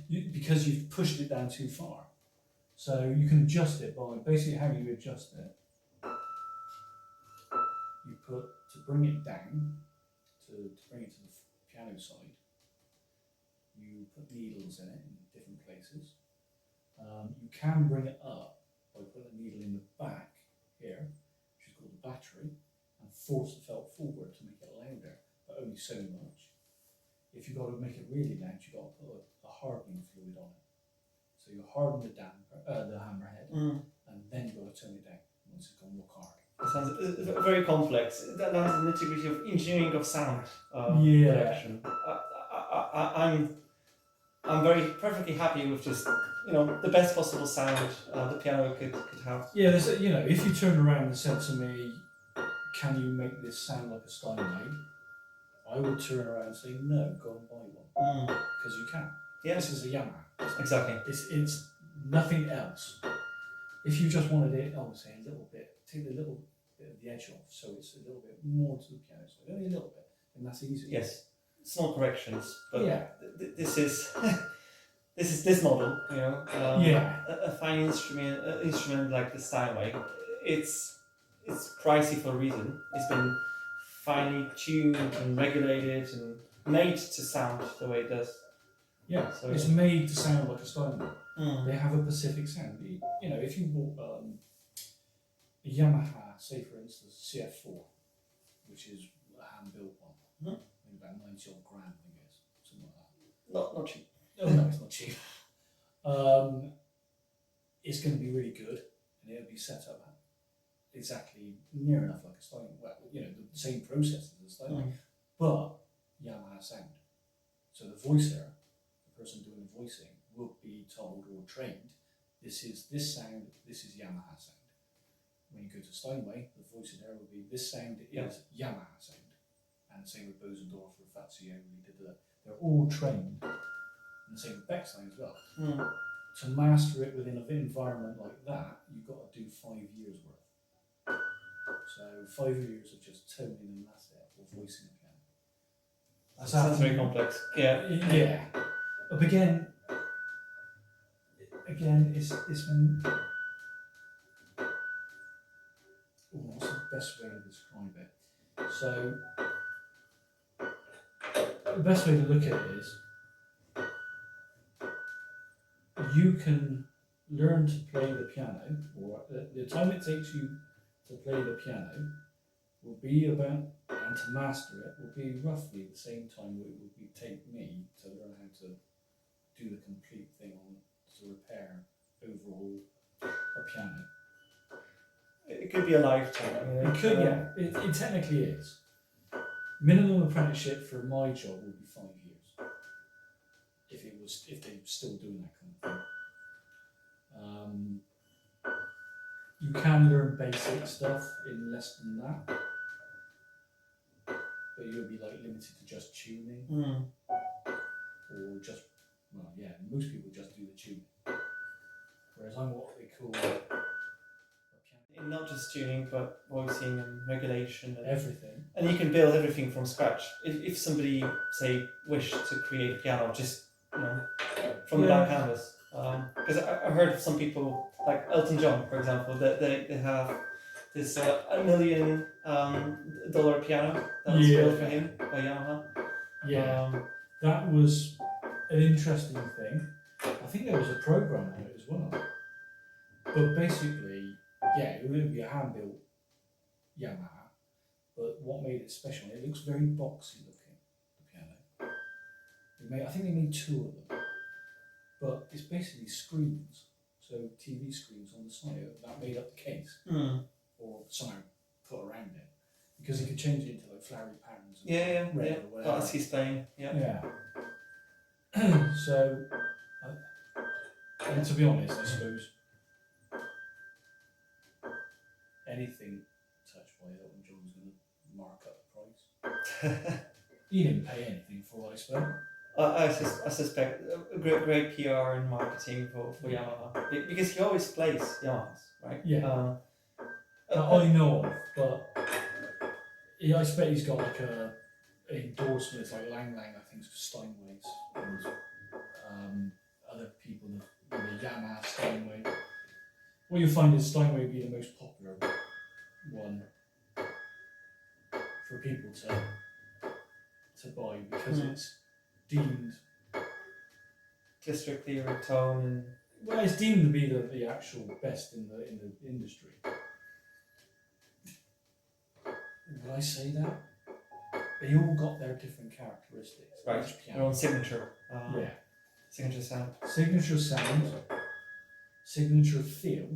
because you've pushed it down too far. So you can adjust it by basically how you adjust it. You put to bring it down, to bring it to the piano side. You put needles in it in different places. You can bring it up by putting a needle in the back here, which is called the battery, and force the felt forward to make it louder, but only so much. If you've got to make it really loud, you've got to put a hardening fluid on it. So you harden the hammerhead, and then you've got to turn it down once it's gone more hard. It sounds very complex. That has the nitty-gritty of engineering of sound production. I'm very perfectly happy with just the best possible sound the piano could have. Yeah, there's if you turned around and said to me, "Can you make this sound like a Steinway?" I would turn around and say, "No, go and buy one," because you can. Yeah. This is a Yamaha. Exactly. It's nothing else. If you just wanted it, say a little bit, take a little bit of the edge off, so it's a little bit more to the piano side, only a little bit, and that's easy. Yes. Small corrections, but yeah. This is this model, a fine instrument like the Steinway. It's pricey for a reason. It's been finely tuned and regulated and made to sound the way it does. Yeah, so it's made to sound like a Steinway. They have a specific sound. If you bought a Yamaha, say for instance, CF4, which is a hand-built one, about 90 odd grand, I guess, something like that. Not cheap. Oh no, it's not cheap. It's going to be really good, and it'll be set up exactly near enough like a Steinway. Well, the same process as a Steinway, but Yamaha sound. So the voicer, the person doing the voicing, will be told or trained, this is this sound, this is Yamaha sound. When you go to Steinway, the voicer there will be this sound is Yamaha sound. And the same with Bösendorfer, Fazioli, they're all trained. And the same with Bechstein as well. To master it within an environment like that, you've got to do 5 years worth. So 5 years of just toning and that's it, or voicing a piano. That sounds very complex. Yeah. Yeah. But again, it's been. What's the best way to describe it? So the best way to look at it is you can learn to play the piano, or the time it takes you to play the piano will be about, and to master it will be roughly the same time it would take me to learn how to do the complete thing to repair, overhaul a piano. It could be a lifetime. It could, yeah. It technically is. Minimum apprenticeship for my job would be 5 years. If they're still doing that kind of thing. You can learn basic stuff in less than that, but you'll be like limited to just tuning, or just most people just do the tuning. Whereas I'm what they call a piano. Not just tuning, but voicing and regulation and Everything. And you can build everything from scratch. If somebody say wished to create a piano, just from the blank canvas. Because I heard of some people like Elton John, for example, that they have this $1 million piano that was built for him by Yamaha. Yeah, that was an interesting thing. I think there was a program on it as well. But basically, it would be a hand-built Yamaha. But what made it special? It looks very boxy looking. The piano. I think they made 2 of them. But it's basically screens. So TV screens on the side that made up the case, or somehow put around it, because you could change it into like flowery patterns. And red or whatever. That's his thing. Yeah. So, and to be honest, I suppose anything touched by Elton John's going to mark up the price. He didn't pay anything for what I spent. I suspect a great PR and marketing for Yamaha, because he always plays Yamahas, right? Yeah. I know of, but I expect he's got like an endorsement like Lang Lang, I think, Steinways, and other people, the Yamaha Steinway. What you'll find is Steinway will be the most popular one for people to buy, because it's deemed just clear tone and it's deemed to be the actual best in the industry. Would I say that? They all got their different characteristics. Right. Their own signature. Signature sound. Signature sound. Signature feel.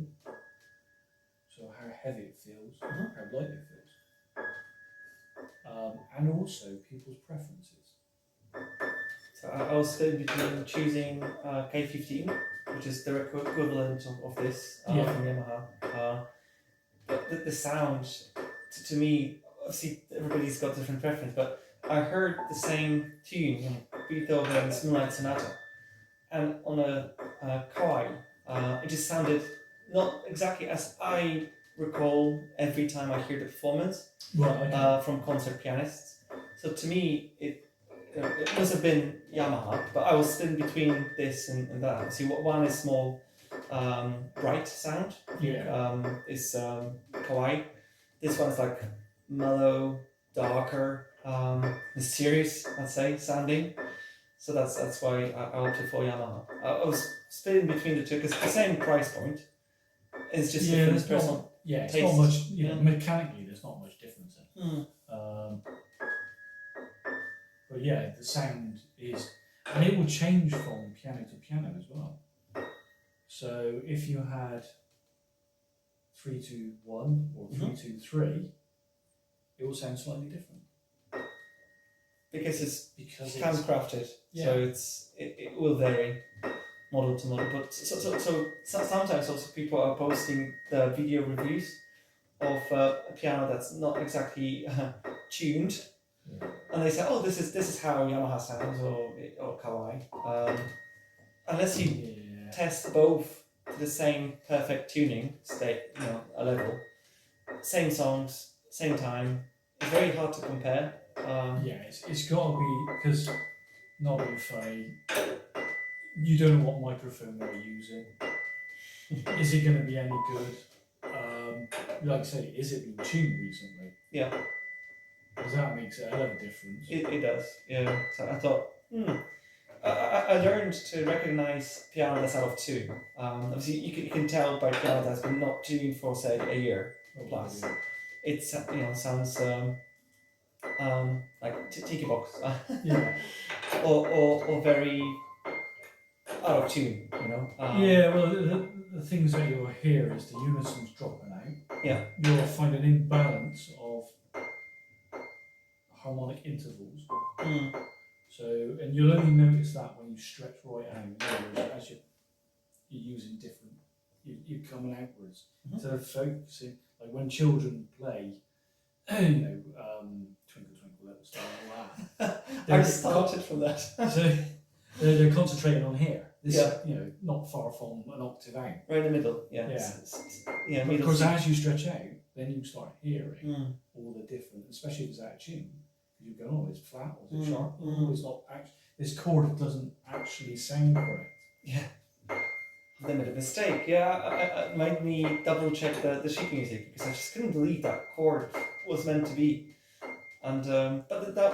So how heavy it feels, how light it feels. And also people's preferences. So I was still between choosing K15, which is the equivalent of this from Yamaha. But the sound, to me, obviously everybody's got different preference, but I heard the same tune, Beethoven's Moonlight Sonata, and on a Kawai, it just sounded not exactly as I recall every time I hear the performance from concert pianists. So to me, it must have been Yamaha, but I was still in between this and that. See, one is more bright sound, is Kawai. This one's like mellow, darker, mysterious, I'd say, sounding. So that's why I opted for Yamaha. I was split in between the two because the same price point. It's just different personal it's taste. not much. Mechanically, there's not much difference in. But the sound is, and it will change from piano to piano as well. So if you had 3-2-1 or 3-2-3, it will sound slightly different. Because it's handcrafted, so it will vary model to model. But so sometimes also people are posting the video reviews of a piano that's not exactly tuned. And they say, "Oh, this is how Yamaha sounds," or Kawai. Unless you test both to the same perfect tuning state, a level, same songs, same time, it's very hard to compare. It's got to be, because not being funny, you don't know what microphone they're using. Is it going to be any good? Like I say, is it been tuned recently? Yeah. Because that makes a hell of a difference. It does, yeah. So I thought, I learned to recognize piano that's out of tune. Obviously, you can tell by piano that's been not tuned for, say, a year plus. It sounds like tiki box, or very out of tune. The things that you'll hear is the unison's dropping out. Yeah. You'll find an imbalance of harmonic intervals. So, and you'll only notice that when you stretch right out, as you're using different you're coming outwards. Mhm. Instead of focusing, like when children play, Twinkle Twinkle Little Star and all that. I started from that. So they're concentrating on here. This, Yeah. not far from an octave out. Right in the middle, yeah. Yeah. Yeah, But of course, as you stretch out, then you start hearing all the different, especially if it's out of tune. You go, oh, it's flat, or it's sharp, oh, it's not actually, this chord doesn't actually sound correct. Yeah. They made a mistake. Yeah, it made me double check the sheet music because I just couldn't believe that chord was meant to be. And but that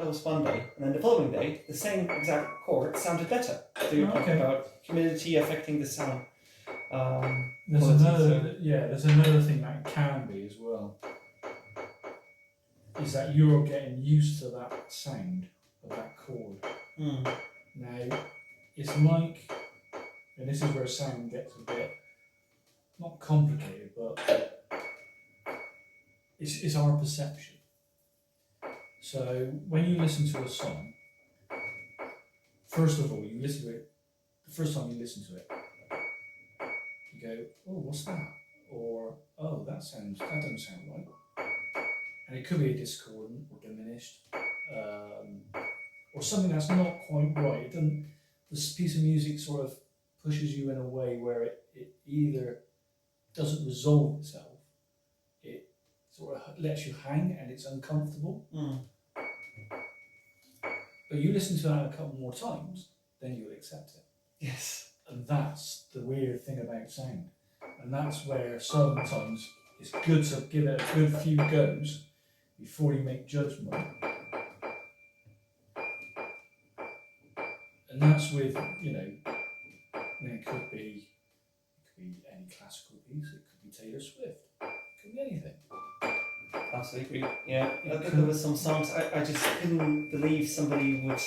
was one day, and then the following day, the same exact chord sounded better. So you talk about humidity affecting the sound. There's another thing that can be as well. Is that you're getting used to that sound of that chord. Now, it's like, and this is where sound gets a bit, not complicated, but it's our perception. So when you listen to a song, first of all, you listen to it, the first time you listen to it, you go, oh, what's that? Or, oh, that doesn't sound right. And it could be a discordant or diminished, or something that's not quite right. It doesn't. This piece of music sort of pushes you in a way where it either doesn't resolve itself, it sort of lets you hang and it's uncomfortable. But you listen to that a couple more times, then you'll accept it. Yes. And that's the weird thing about sound. And that's where sometimes it's good to give it a good few goes before you make judgment. And that's with, it could be any classical piece, it could be Taylor Swift, it could be anything. Absolutely, yeah. There were some songs I just couldn't believe somebody would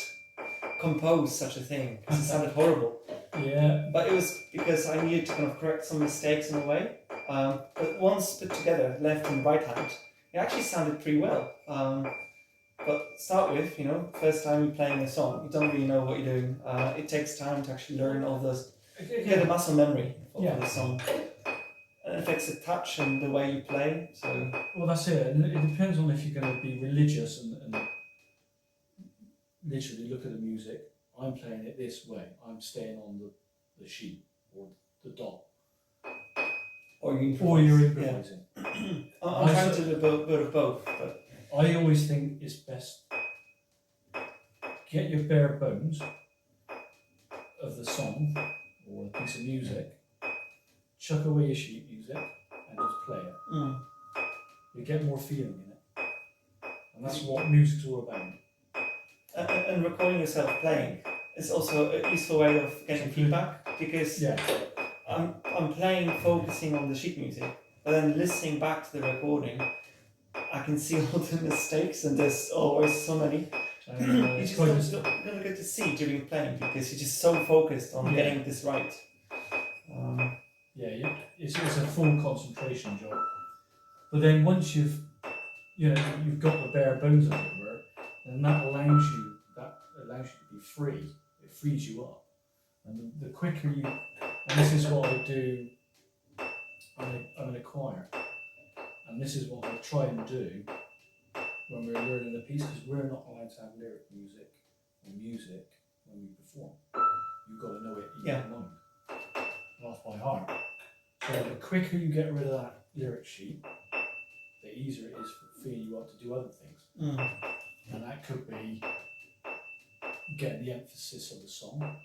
compose such a thing because it sounded horrible. Yeah. But it was because I needed to kind of correct some mistakes in a way. But once put together, left and right hand, it actually sounded pretty well. But start with, first time you're playing a song, you don't really know what you're doing. It takes time to actually learn all those, get a muscle memory for the song. And it affects the touch and the way you play. So well, that's it. And it depends on if you're going to be religious and literally look at the music. I'm playing it this way. I'm staying on the sheet or the dot. Or you're improvising. Yeah. I'm trying to do a bit of both. But I always think it's best get your bare bones of the song or a piece of music, chuck away your sheet music and just play it. You get more feeling in it. And that's what music's all about. And recording yourself playing is also a useful way of getting feedback because I'm playing, focusing on the sheet music, but then listening back to the recording, I can see all the mistakes, and there's always so many. You just don't get to see during playing because you're just so focused on getting this right. It's a full concentration job. But then once you've got the bare bones of it, then that allows you to be free. It frees you up, and the quicker you. And this is what I do. I'm in a choir, and this is what I try and do when we're learning a piece, because we're not allowed to have lyric music or music when we perform. You've got to know it in your mind, off by heart. So the quicker you get rid of that lyric sheet, the easier it is for freeing you up to do other things. And that could be getting the emphasis of the song,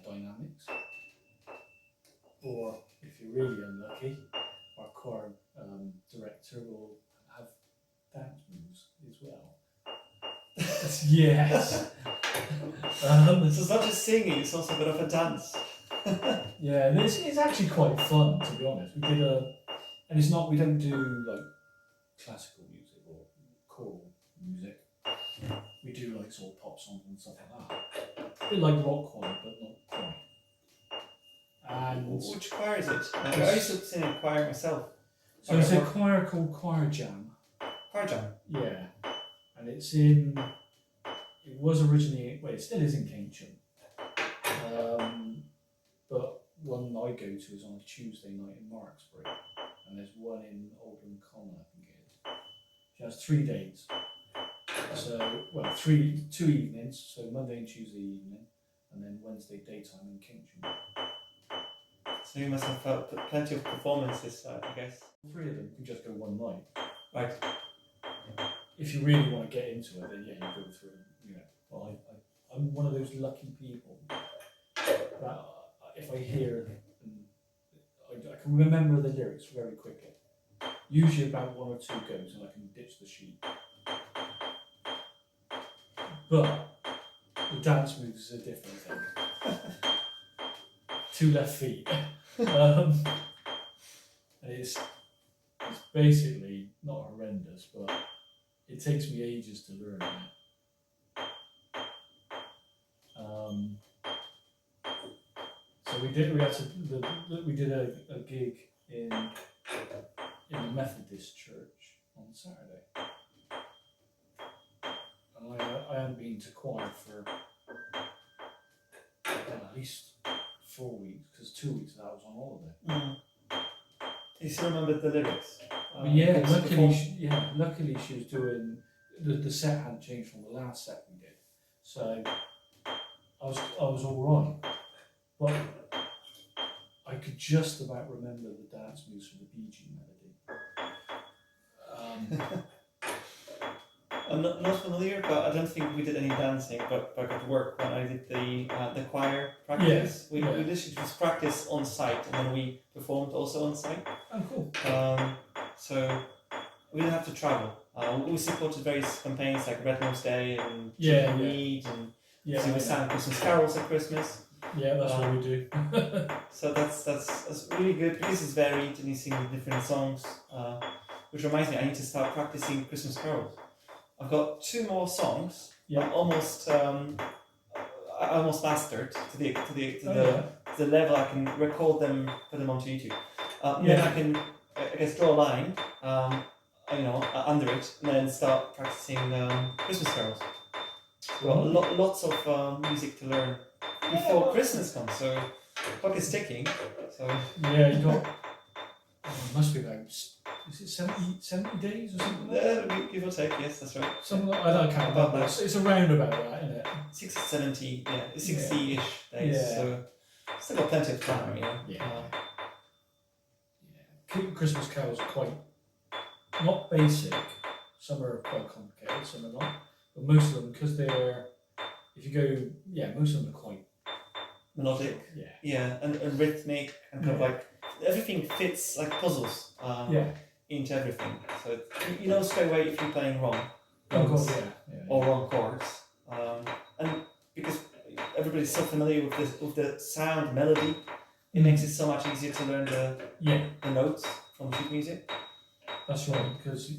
dynamics, or if you're really unlucky, our choir director will have dance moves as well. Yes. So it's not just singing; it's also a bit of a dance. Yeah, and it's actually quite fun, to be honest. We did and it's not, we don't do like classical music or choral music. We do like sort of pop songs and stuff like that. A bit like rock choir, but not quite. And which choir is it? I used to sing in a choir myself. So it's a choir called Choir Jam. Choir Jam? Yeah. And it was originally, well, it still is in Keynsham. But one I go to is on a Tuesday night in Marksbury, and there's one in Oldham Common, I think it is. She has 3 days. So, well, 2 evenings, so Monday and Tuesday evening, and then Wednesday daytime in Kinchin. So you must have felt plenty of performances, I guess. 3 of them can just go one night. Right. If you really want to get into it, then yeah, you go through. Well, I'm one of those lucky people that if I hear, I can remember the lyrics very quickly. Usually about 1 or 2 goes, and I can ditch the sheet. But the dance moves is a different thing. 2 left feet. It's basically not horrendous, but it takes me ages to learn it. So we did a gig in the Methodist church on Saturday, and I hadn't been to choir for at least 4 weeks, because 2 weeks of that was on holiday. You still remember the lyrics? Luckily she was doing the set hadn't changed from the last set we did, so I was all right, but I could just about remember the dance moves from the Beech melody. I'm not familiar, but I don't think we did any dancing, but back at work when I did the choir practice, we literally just practiced on site, and then we performed also on site. Oh, cool. So we didn't have to travel. We supported various campaigns like Red Nose Day and Need, and so we sang Christmas carols at Christmas. Yeah, that's what we do. So that's really good because it's varied and you sing different songs. Which reminds me, I need to start practicing Christmas carols. I've got 2 more songs. I almost mastered to the level I can record them, put them onto YouTube. Then I can, I guess, draw a line, under it, and then start practicing Christmas carols. Well, lots of music to learn before Christmas comes, so the clock is ticking. So yeah, you got. It must be about. Is it 70 days or something like that? Give or take, yes, that's right. Something like, I can't remember. It's around about that, isn't it? 60, 60-ish days. Yeah. So still got plenty of time, Christmas carols are quite not basic. Some are quite complicated, some are not. But most of them, because they're, if you go, most of them are quite melodic. And rhythmic and kind of like everything fits like puzzles. Into everything, so you know straight away if you're playing wrong, or wrong chords, and because everybody's so familiar with the sound melody, it makes it so much easier to learn the notes from sheet music. That's right, because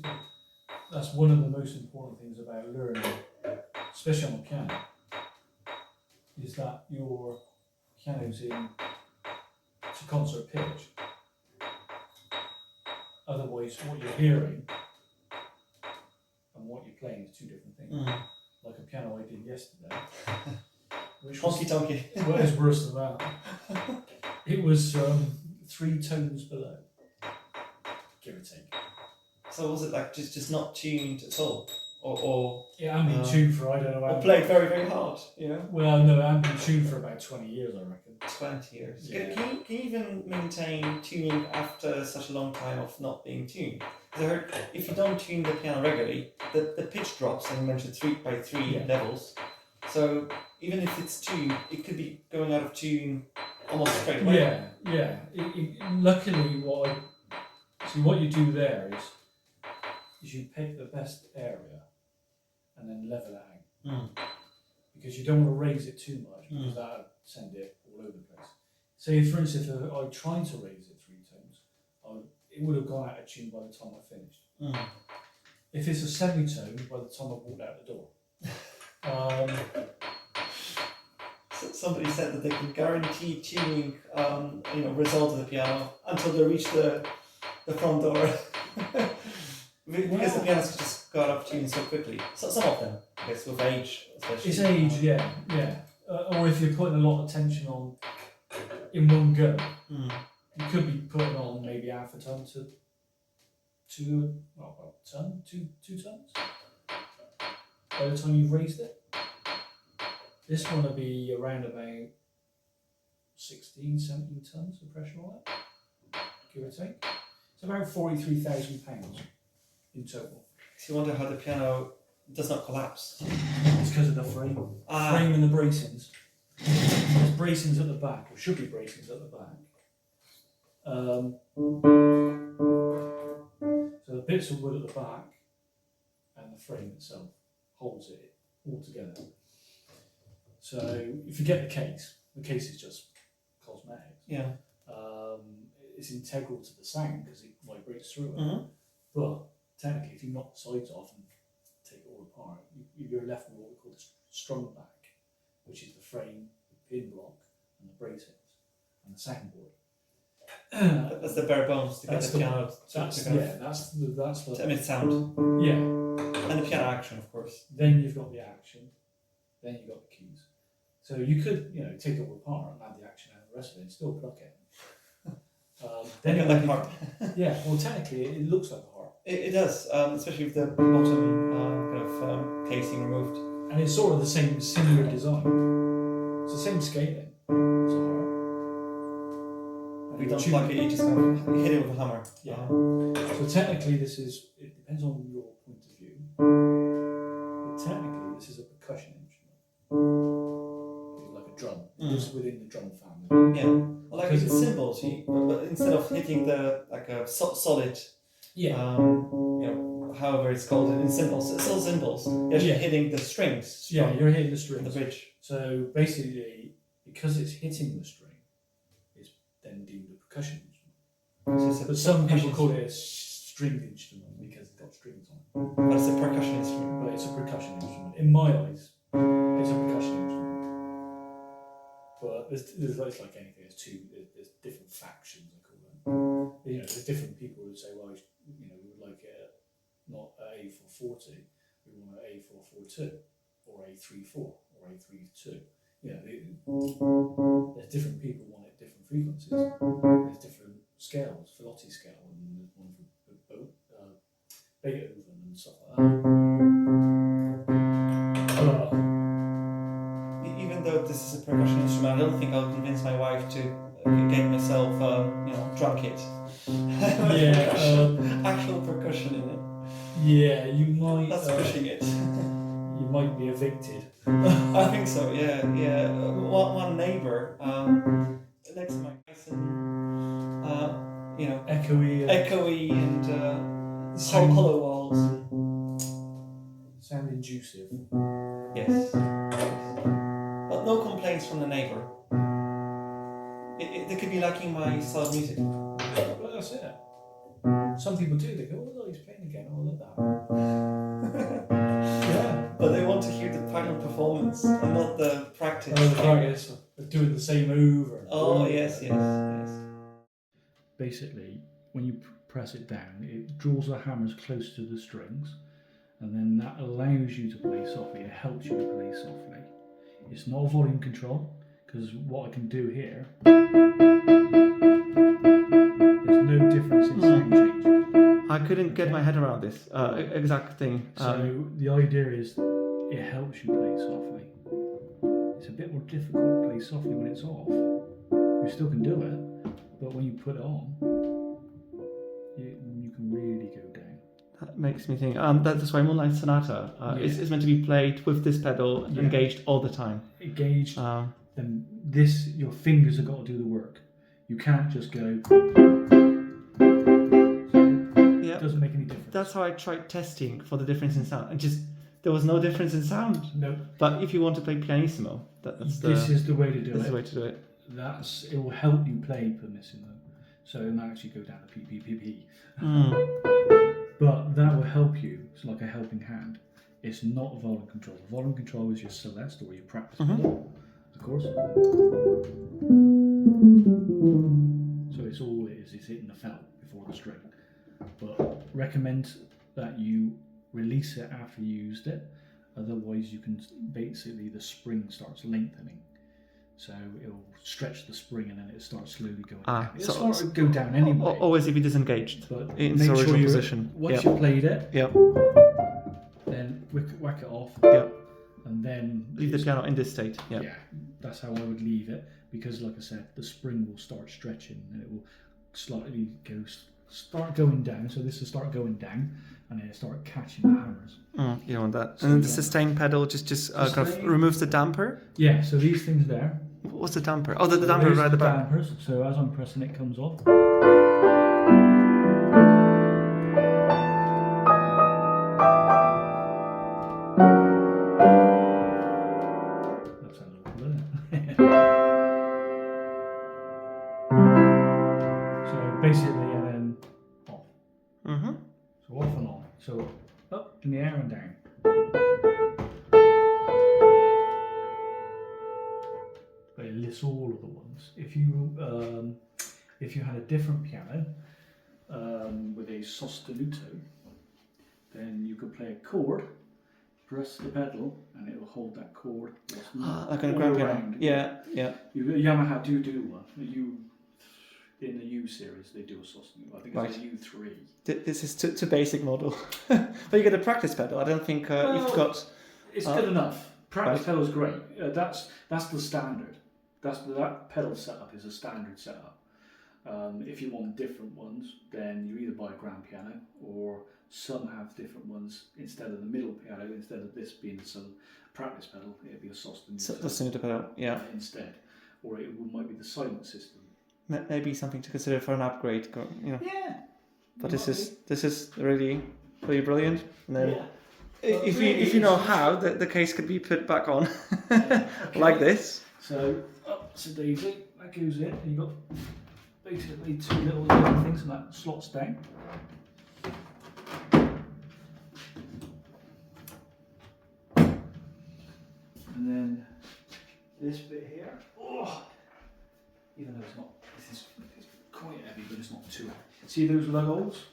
that's one of the most important things about learning, especially on the piano, is that your piano's in to concert pitch. Otherwise, what you're hearing and what you're playing is 2 different things. Like a piano I did yesterday, which honky tonky. What is worse than that? It was 3 tones below, give or take. So was it like just not tuned at all, or it hadn't been tuned for I don't know. Or played very very hard, Well, no, it hadn't been tuned for about 20 years, I reckon. 20 years. Yeah. Can you even maintain tuning after such a long time of not being tuned? Because I heard if you don't tune the piano regularly, the pitch drops, and you mentioned 3 by 3 levels. So even if it's tuned, it could be going out of tune almost straight away. Luckily, what you do there is you pick the best area and then level it out. Because you don't want to raise it too much, because that would send it all over the place. Say, for instance, if I tried to raise it 3 tones, it would have gone out of tune by the time I finished. If it's a semitone, by the time I walked out the door. Somebody said that they can guarantee tuning, result of the piano until they reach the front door. Because the pianos just got off tune so quickly. So some of them, I guess, with age, especially. It's age, or if you're putting a lot of tension on in one go. Mm. You could be putting on maybe half a ton to two tons by the time you've raised it. This one will be around about 16, 17 tons of pressure on it, give or take. It's about £43,000 in total. So you wonder how the piano does not collapse. It's because of the frame. Frame and the bracings. There's bracings at the back, or should be bracings at the back. So the bits of wood at the back and the frame itself holds it all together. So if you get the case is just cosmetic. Yeah. It's integral to the sound because it vibrates through it. Mm-hmm. But technically, if you knock the sides off and take it all apart, you're left with what we call the strung back, which is the frame, the pin block, and the bracings, and the soundboard. That's the bare bones to get the piano to emit sound. Yeah. And the piano action, of course. Then you've got the action. Then you've got the keys. So you could, take it all apart and add the action and the rest of it and still pluck it. Then you like a harp. Yeah, well, technically, it looks like a harp. It does, especially with the bottom casing removed. And it's sort of the similar design. It's the same scaling as a harp. If you don't pluck it, you just kind of hit it with a hammer. Yeah. So technically, it depends on your point of view. But technically, this is a percussion instrument. It's like a drum. It's within the drum family. Yeah. Well, like it's cymbals, but instead of hitting a solid, however it's called in cymbals, it's still cymbals. You're actually hitting the strings. Yeah, you're hitting the strings. The bridge. So basically, because it's hitting the string, it's then deemed a percussion instrument. But some people call it a stringed instrument because it's got strings on it. But it's a percussion instrument. But it's a percussion instrument. In my eyes, it's a percussion instrument. But it's like anything. There's different factions, I call them. There's different people who say, well, we would like it not A440, we want an A442, or A34, or A32. There's different people want it at different frequencies. There's different scales, Fazioli scale, and there's one for Beethoven and stuff like that. Even though this is a percussion instrument, I don't think I'll convince my wife to get myself, drum kit. Actual percussion in it. Yeah, you might. That's pushing it. You might be evicted. I think so. Yeah. One neighbour next to my house, echoey and hollow walls. Sound inducive. Yes. But no complaints from the neighbour. They could be liking my style of music. Well, that's it. Some people do. They go, "Oh, look, he's playing again. Oh, I love that." Yeah. But they want to hear the final performance and not the practice. Oh, the practice of doing the same over. Oh, yes. Basically, when you press it down, it draws the hammers close to the strings, and then that allows you to play softly. It helps you to play softly. It's not a volume control, because what I can do here, there's no difference in sound change. I couldn't get my head around this exact thing. So the idea is it helps you play softly. It's a bit more difficult to play softly when it's off. You still can do it, but when you put it on, you can really go down. That makes me think. That's why Moonlight Sonata is meant to be played with this pedal engaged all the time. Engaged. Then your fingers have got to do the work. You can't just go. It doesn't make any difference. That's how I tried testing for the difference in sound, and there was no difference in sound. No. But if you want to play pianissimo, this is the way to do it. This is the way to do it. It will help you play pianissimo, so it might actually go down to P. But that will help you. It's like a helping hand. It's not a volume control. The volume control is your Celeste or your practice pedal, of course. So it's all it is hitting the felt before the string. But recommend that you release it after you used it. Otherwise, you can basically the spring starts lengthening. So it'll stretch the spring and then it'll start slowly going Ah, down. It'll so- start to go down anyway. Always if you disengaged But in its make original sure position. once you've played it, Yep. then whack it off. Yep. And then Leave the piano in this state. Yep. yeah, that's how I would leave it, because like I said, the spring will start stretching and it will slightly start going down. So this will start going down and then it'll start catching the hammers. You don't want that. So And then the you sustain pedal just kind of Sustain. removes the damper. Yeah, so these things there. What's the damper? Oh, the So damper those right are at the back. dampers. So as I'm pressing it comes on. That sounds awful, doesn't it? So basically, and then off. Mm-hmm. So off and on. So up in the air and down. But it lists all of the ones. If you had a different piano with a sostenuto, then you could play a chord, press the pedal, and it will hold that chord. Like on a grand piano. around. Yeah, yeah. Yamaha do one. In the U series, they do a sostenuto. I think it's a U3. This is too basic model. But you get a practice pedal. I don't think you've got... It's good enough. Practice pedal's great. That's the standard. That pedal setup is a standard setup. If you want different ones, then you either buy a grand piano, or some have different ones. Instead of the middle piano, instead of this being some practice pedal, it'd be a sostenuto. Sostenuto pedal, yeah. Instead, or it might be the silent system. Maybe something to consider for an upgrade. Yeah. But this is really brilliant. And then Yeah. if you know how, the case could be put back on like this. So up to Daisy, that goes in, and you've got basically two little things, and that slots down. And then this bit here, even though it's quite heavy, but it's not too heavy. See those lug holes?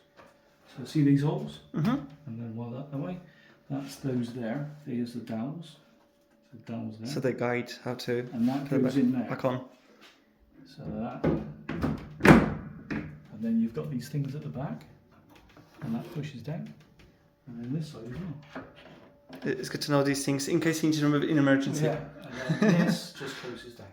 So see these holes? Mm-hmm. And then one that way. That's those there. There's the dowels. So dowels there. So they guide how to And that put it goes in there. back on. So that. And then you've got these things at the back. And that pushes down. And then this side as well. It's good to know these things in case you need to remove it in emergency. Yeah. And then this just closes down.